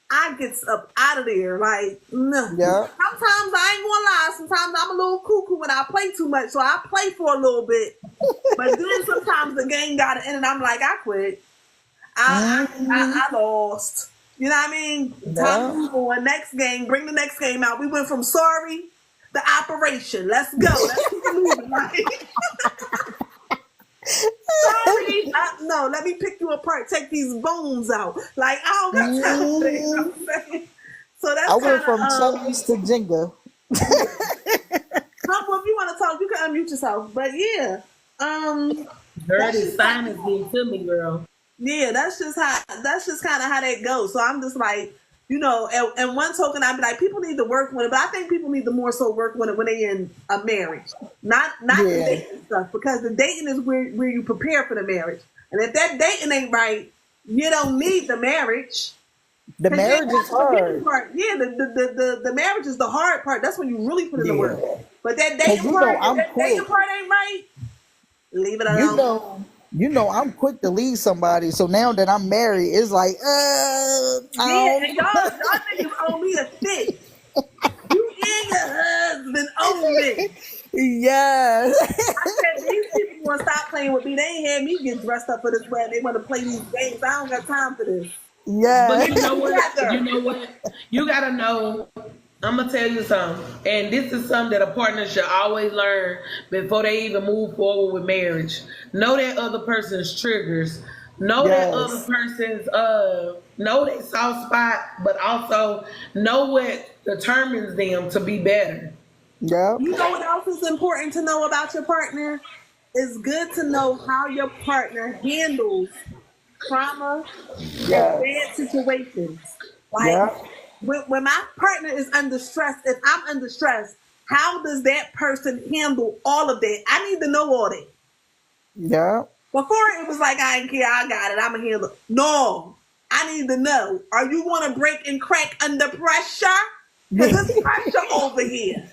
I gets up out of there. Like, no. Yeah. Sometimes I ain't gonna lie. Sometimes I'm a little cuckoo when I play too much, so I play for a little bit. But then sometimes the game got to end, and I'm like, I quit. I lost. You know what I mean? Time Yeah. to move on. Next game. Bring the next game out. We went from sorry to operation. Let's go. Let's keep it moving. Like, sorry. No, let me pick you apart. Take these bones out. Like, I don't got time for that. You know what I'm saying? So that's I went kind from of Chubbies to Jenga. Well, if you want to talk, you can unmute yourself. But yeah, Girl, this sign is getting to me, girl. yeah, that's just kind of how that goes. So I'm just like, you know, and one token, I'd be like, people need to work on it, but I think people need to more so work on it when they're in a marriage, not the Yeah. dating stuff, because the dating is where you prepare for the marriage, and if that dating ain't right, you don't need the marriage. The 'Cause marriage yeah, is hard. part. Yeah, the marriage is the hard part. That's when you really put in the Yeah. work. But that 'Cause dating you know part, I'm if that dating quick. part ain't right, leave it You alone. I'm quick to leave somebody. So now that I'm married, it's like, Yeah, and y'all niggas owe me a fit. You and your husband owe me. yeah. I said these people want to stop playing with me. They ain't had me get dressed up for this way. They want to play these games. I don't got time for this. yeah. But you know what? Together. You know what? You gotta know. I'm gonna tell you something, and this is something that a partner should always learn before they even move forward with marriage. Know that other person's triggers. Know that other Yes. person's know their soft spot, but also know what determines them to be better. Yep. You know what else is important to know about your partner? It's good to know how your partner handles trauma and Yes. bad situations. Like Yep. when my partner is under stress, if I'm under stress, how does that person handle all of that? I need to know all that. Yep. Before it was like, I ain't care, I got it, I'm going to handle it. No, I need to know. Are you going to break and crack under pressure? Because there's pressure over here.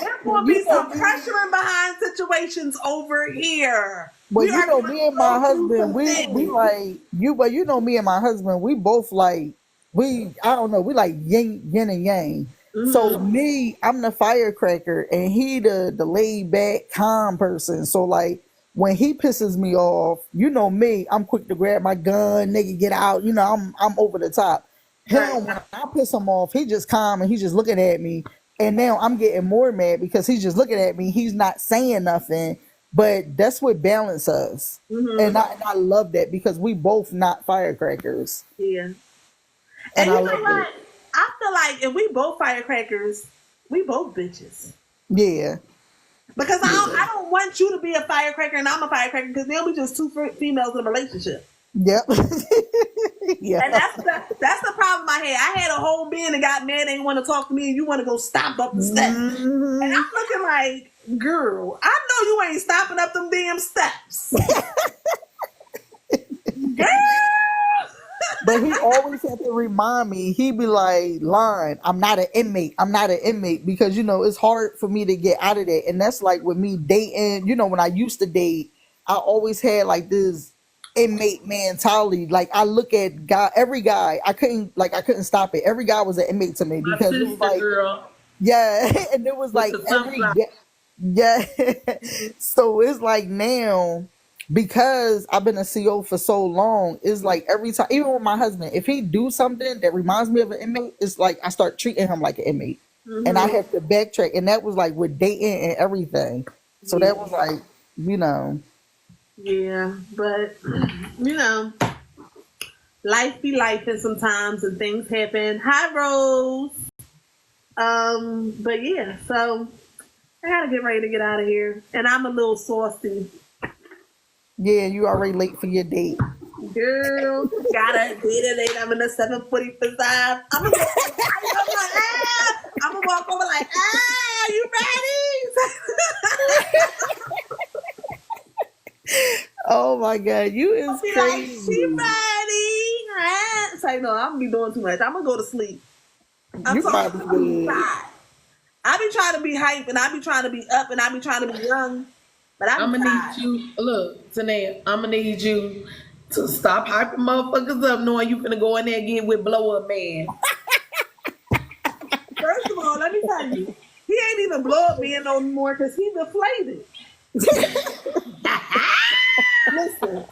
There's going to be some pressuring behind situations over here. But We you are know, going me to and my go through husband, some we things. like you, but you know, me and my husband, we both like I don't know, we like yin and yang. So me, I'm the firecracker, and he the laid back, calm person. So like when he pisses me off, you know me, I'm quick to grab my gun, nigga, get out. You know, I'm over the top. Right. Him, when I piss him off, he just calm and he's just looking at me. And now I'm getting more mad because he's just looking at me. He's not saying nothing. But that's what balance us. And I love that because we both not firecrackers. Yeah. And And I you know love what? it. I feel like if we both firecrackers, we both bitches. Yeah. Because I don't want you to be a firecracker and I'm a firecracker because then we just two females in a relationship. Yep. And yeah. that's the problem I had. I had a whole being that got mad, they want to talk to me, and you want to go stomp up the steps. And I'm looking like, girl, I know you ain't stomping up them damn steps. Girl! But he always had to remind me, he'd be like, Line, I'm not an inmate. I'm not an inmate because, you know, it's hard for me to get out of that. And that's like with me dating, you know, when I used to date, I always had like this inmate mentality. Like I look at every guy, I couldn't stop it. Every guy was an inmate to me My because it was sister like, girl yeah. And it was with like the sunflower. Yeah. So it's like now, because I've been a CO for so long, it's like every time, even with my husband, if he do something that reminds me of an inmate, it's like I start treating him like an inmate. And I have to backtrack. And that was like with dating and everything. So that was like, you know. Yeah, but you know, life be life and sometimes and things happen. Hi Rose. But yeah, so I gotta get ready to get out of here. And I'm a little saucy. Yeah, you already late for your date. Girl, gotta date at 8. I'm in the 7:45. I'm gonna walk over like, you ready? Oh my God, you is Be like, crazy. she ready? Say no, I'm gonna be doing too much. I'm gonna go to sleep. I'm You so probably would. tired. I be trying to be hype and I be trying to be up and I be trying to be young, but I'm I'm gonna tired. need you. Look, Tanae, I'm gonna need you to stop hyping motherfuckers up, knowing you finna go in there again with blow up man. First of all, let me tell you, he ain't even blow up man no more because he deflated. Listen,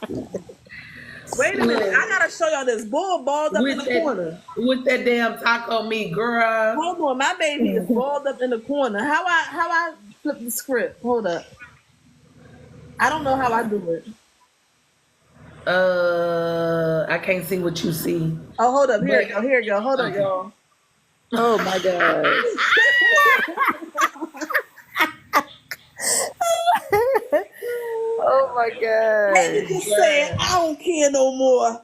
wait a minute. I gotta show y'all this bull balled up in the corner. With that damn taco meat, girl. Hold on, my baby is balled up in the corner. How I flip the script? Hold up. I don't know how I do it. I can't see what you see. Oh, hold up. Here we go. Hold up, y'all. Oh my God. Oh my Baby God. just said, I don't care no more.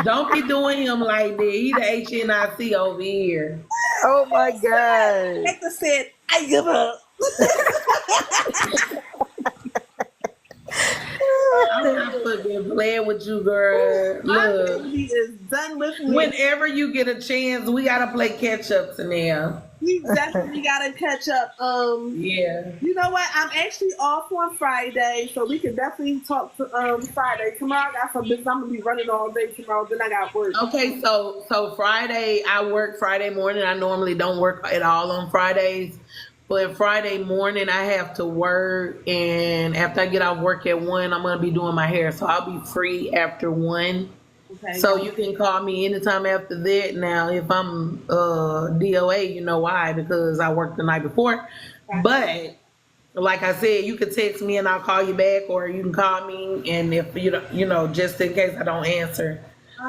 Don't be doing him like that. He the HNIC over here. Oh my God. Hector said, I give up. I'm not fucking playing with you, girl. My Look, baby is done with me. whenever you get a chance, we gotta play catch up to now. We definitely gotta catch up. Yeah. You know what? I'm actually off on Friday, so we can definitely talk to Friday. Tomorrow I got some business. I'm gonna be running all day tomorrow. Then I got work. Okay, so Friday I work Friday morning. I normally don't work at all on Fridays, but Friday morning I have to work, and after I get off work at 1, I'm gonna be doing my hair, so I'll be free after 1. Okay. So you can call me anytime after that. Now, if I'm DOA, you know why? Because I worked the night before. But like I said, you can text me and I'll call you back, or you can call me, and if you don't, just in case I don't answer,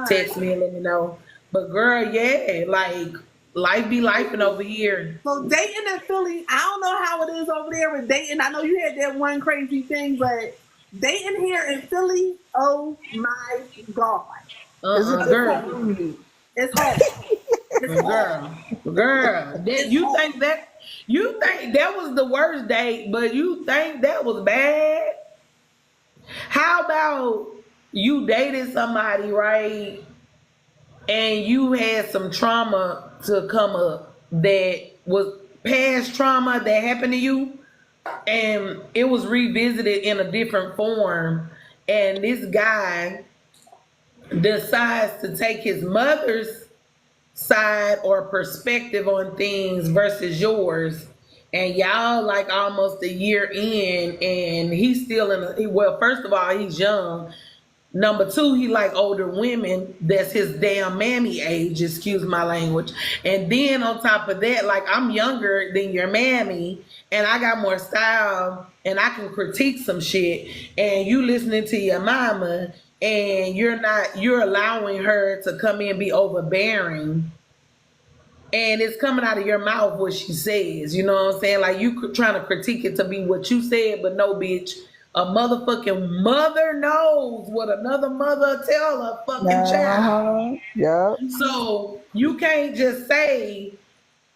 text me and let me know. But girl, yeah, like life be lifing over here. So Dayton and Philly, I don't know how it is over there with Dayton. I know you had that one crazy thing, but Dayton here in Philly, oh my God. Girl, It's hard. girl, you think that was the worst date, but you think that was bad? How about you dated somebody, right, and you had some trauma to come up that was past trauma that happened to you, and it was revisited in a different form, and this guy decides to take his mother's side or perspective on things versus yours, and y'all like almost a year in, and he's still first of all, he's young. Number 2, he like older women that's his damn mammy age, excuse my language. And then on top of that, like, I'm younger than your mammy, and I got more style, and I can critique some shit, and you listening to your mama, and you're allowing her to come in and be overbearing, and it's coming out of your mouth what she says. You know what I'm saying? Like, you trying to critique it to be what you said, but no, bitch. A motherfucking mother knows what another mother tell a fucking child. Yeah. So you can't just say,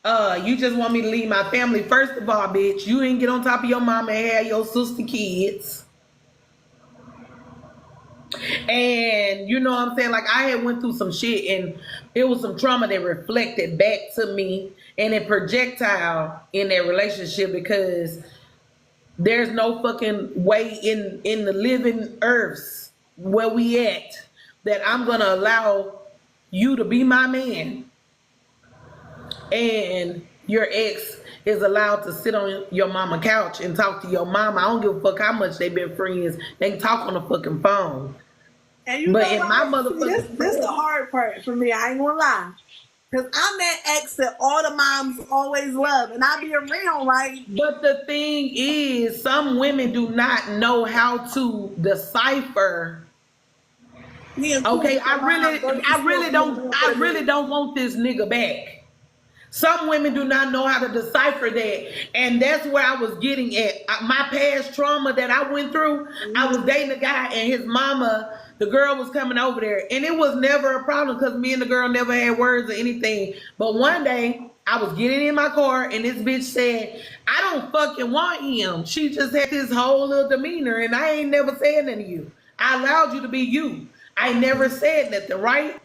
you just want me to leave my family. First of all, bitch, you didn't get on top of your mama and have your sister kids. And you know what I'm saying? Like, I had went through some shit, and it was some trauma that reflected back to me, and it projectile in that relationship, because there's no fucking way in the living earths where we at that I'm gonna allow you to be my man and your ex is allowed to sit on your mama couch and talk to your mama. I don't give a fuck how much they been friends. They can talk on the fucking phone. And you But know in my what? See, motherfucking this the hard part for me. I ain't gonna lie. Because I'm that ex that all the moms always love. And I be around, like, But the thing is, some women do not know how to decipher. me and Okay, Cool, I really don't want this nigga back. Some women do not know how to decipher that, and that's where I was getting at. My past trauma that I went through, I was dating a guy, and his mama, the girl was coming over there, and it was never a problem because me and the girl never had words or anything. But one day, I was getting in my car, and this bitch said, I don't fucking want him. She just had this whole little demeanor, and I ain't never said nothing to you. I allowed you to be you. I never said nothing, right?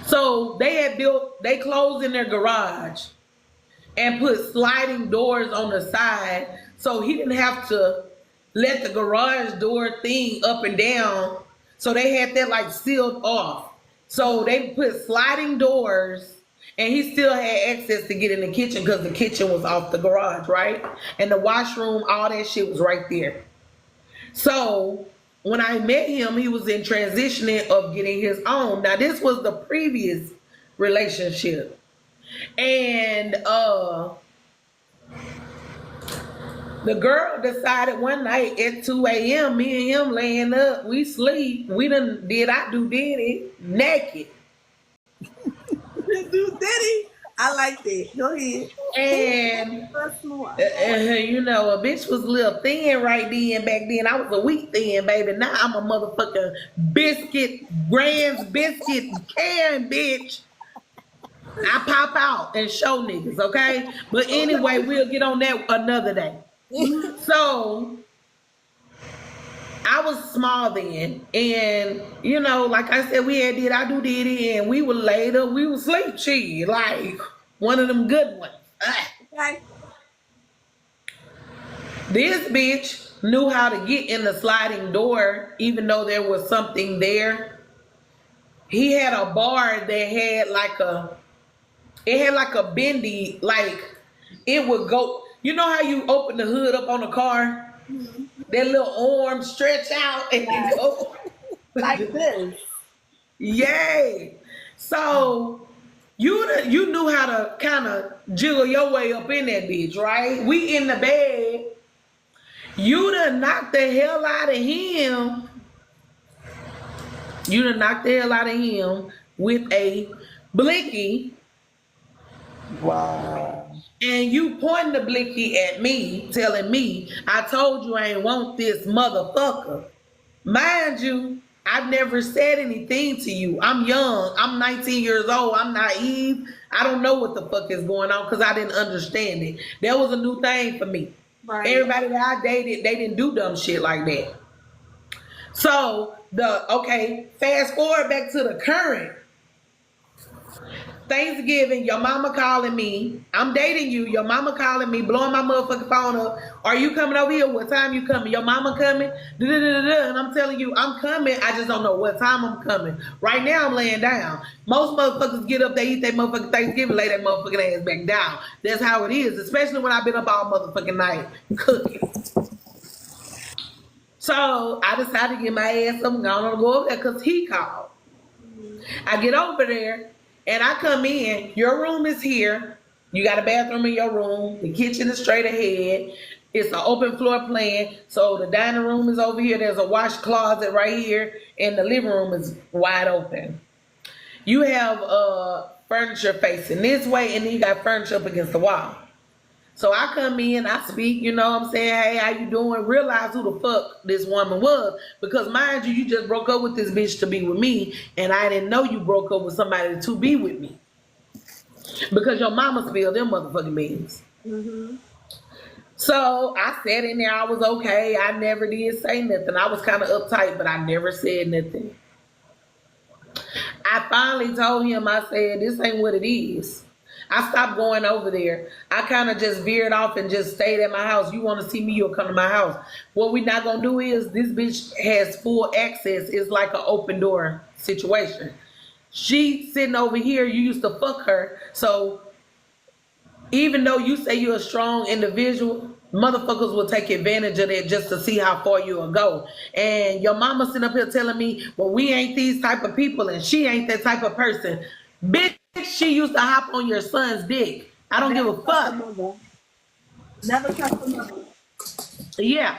So they closed in their garage and put sliding doors on the side so he didn't have to let the garage door thing up and down. So they had that like sealed off. So they put sliding doors and he still had access to get in the kitchen because the kitchen was off the garage, right? And the washroom, all that shit was right there. So when I met him, he was in transitioning of getting his own. Now, this was the previous relationship. And the girl decided one night at 2 a.m., me and him laying up, we sleep. We done did it naked. do Diddy. I like that. Go ahead. And you know, a bitch was a little thin right then. Back then, I was a weak thin, baby. Now I'm a motherfucking Grand's biscuit can bitch. I pop out and show niggas, okay? But anyway, we'll get on that another day. So I was small then, and you know, like I said, we had did it, and we were laid up, we was sleep shit, like one of them good ones. Okay. This bitch knew how to get in the sliding door, even though there was something there. He had a bar that had like a bendy, like it would go. You know how you open the hood up on a car? Mm-hmm. That little arm stretch out and it go like this. Yay. So you knew how to kind of jiggle your way up in that bitch, right? We in the bed. You done knocked the hell out of him. You done knocked the hell out of him with a blicky. Wow. And you pointing the blicky at me, telling me, I told you I ain't want this motherfucker. Mind you, I've never said anything to you. I'm young. I'm 19 years old. I'm naive. I don't know what the fuck is going on because I didn't understand it. That was a new thing for me. Right. Everybody that I dated, they didn't do dumb shit like that. So, fast forward back to the current. Thanksgiving, your mama calling me. I'm dating you. Your mama calling me, blowing my motherfucking phone up. Are you coming over here? What time you coming? Your mama coming? And I'm telling you, I'm coming. I just don't know what time I'm coming. Right now, I'm laying down. Most motherfuckers get up, they eat their motherfucking Thanksgiving, lay that motherfucking ass back down. That's how it is, especially when I've been up all motherfucking night cooking. So I decided to get my ass up and go over there because he called. I get over there. And I come in, your room is here. You got a bathroom in your room. The kitchen is straight ahead. It's an open floor plan. So the dining room is over here. There's a wash closet right here. And the living room is wide open. You have furniture facing this way. And then you got furniture up against the wall. So I come in, I speak, you know what I'm saying? Hey, how you doing? Realize who the fuck this woman was. Because mind you, you just broke up with this bitch to be with me. And I didn't know you broke up with somebody to be with me. Because your mama spilled them motherfucking beans. Mm-hmm. So I sat in there, I was okay. I never did say nothing. I was kind of uptight, but I never said nothing. I finally told him, I said, this ain't what it is. I stopped going over there. I kind of just veered off and just stayed at my house. You want to see me, you'll come to my house. What we not going to do is this bitch has full access. It's like an open door situation. She sitting over here. You used to fuck her. So even though you say you're a strong individual, motherfuckers will take advantage of that just to see how far you'll go. And your mama sitting up here telling me, well, we ain't these type of people and she ain't that type of person. Bitch, she used to hop on your son's dick. I don't give a fuck. Never trust a mother. Yeah.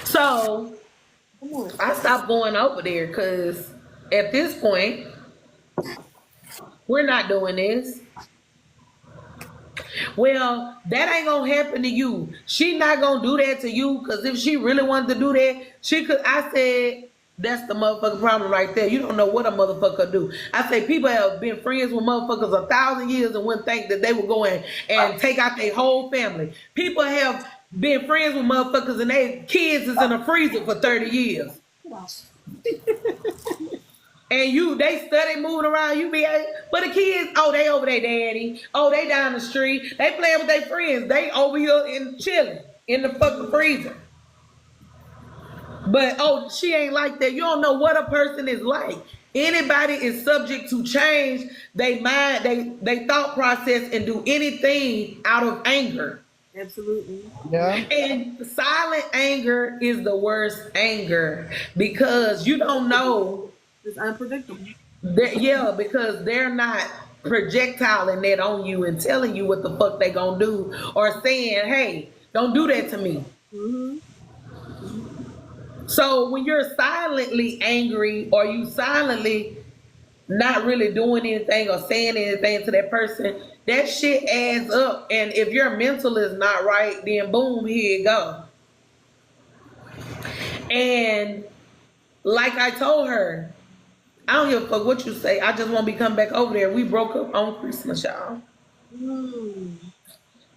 So I stopped going over there because at this point, we're not doing this. Well, that ain't gonna happen to you. She not gonna do that to you because if she really wanted to do that, she could. I said, that's the motherfucking problem right there. You don't know what a motherfucker do. I say people have been friends with motherfuckers 1,000 years and wouldn't think that they would go in and take out their whole family. People have been friends with motherfuckers and their kids is in a freezer for 30 years. And they study moving around. But the kids, they over their daddy. Oh, they down the street. They playing with their friends. They over here in chilling in the fucking freezer. But she ain't like that. You don't know what a person is like. Anybody is subject to change they mind, they thought process, and do anything out of anger. Absolutely. Yeah. And silent anger is the worst anger because you don't know. It's unpredictable. Because they're not projectiling that on you and telling you what the fuck they gonna do or saying, hey, don't do that to me. Mm-hmm. So when you're silently angry or you silently not really doing anything or saying anything to that person, that shit adds up. And if your mental is not right, then boom, here you go. And like I told her, I don't give a fuck what you say. I just want to be come back over there. We broke up on Christmas, y'all.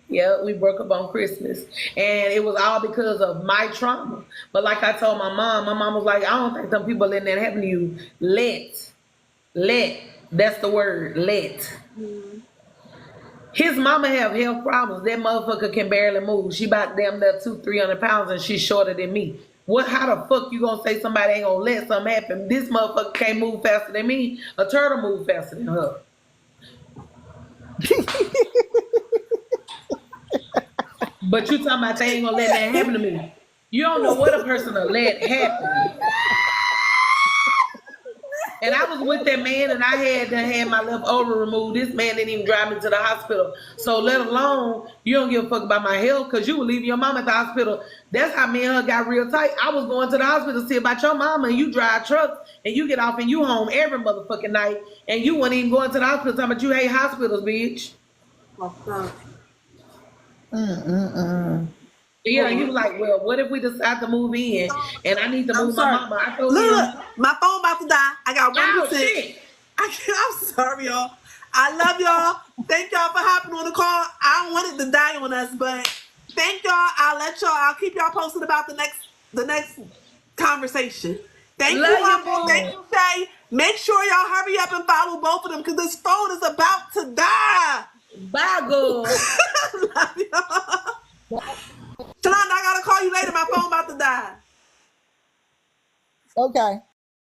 Yeah, we broke up on Christmas. And it was all because of my trauma. But like I told my mom was like, I don't think some people letting that happen to you. Let. That's the word, let. His mama have health problems. That motherfucker can barely move. She about damn near 200-300 pounds and she's shorter than me. How the fuck you gonna say somebody ain't gonna let something happen? This motherfucker can't move faster than me. A turtle move faster than her. But you talking about they ain't gonna let that happen to me. You don't know what a person will let happen. And I was with that man and I had to have my left over removed. This man didn't even drive me to the hospital. So let alone, you don't give a fuck about my health because you were leaving your mama at the hospital. That's how me and her got real tight. I was going to the hospital to see about your mama and you drive trucks and you get off and you home every motherfucking night. And you weren't even going to the hospital talking about you hate hospitals, bitch. Yeah, he was like, well, what if we decide to move in and I need to move my mama? I told Look, him, my phone about to die. I got 1%. shit. I'm sorry, y'all. I love y'all. Thank y'all for hopping on the call. I don't want it to die on us, but thank y'all. I'll keep y'all posted about the next conversation. Thank Love you, you, Uncle. boo. Thank you, Shay. Make sure y'all hurry up and follow both of them because this phone is about to die. Bye, girl. Love y'all. Shalonda, I gotta call you later. My phone about to die. Okay.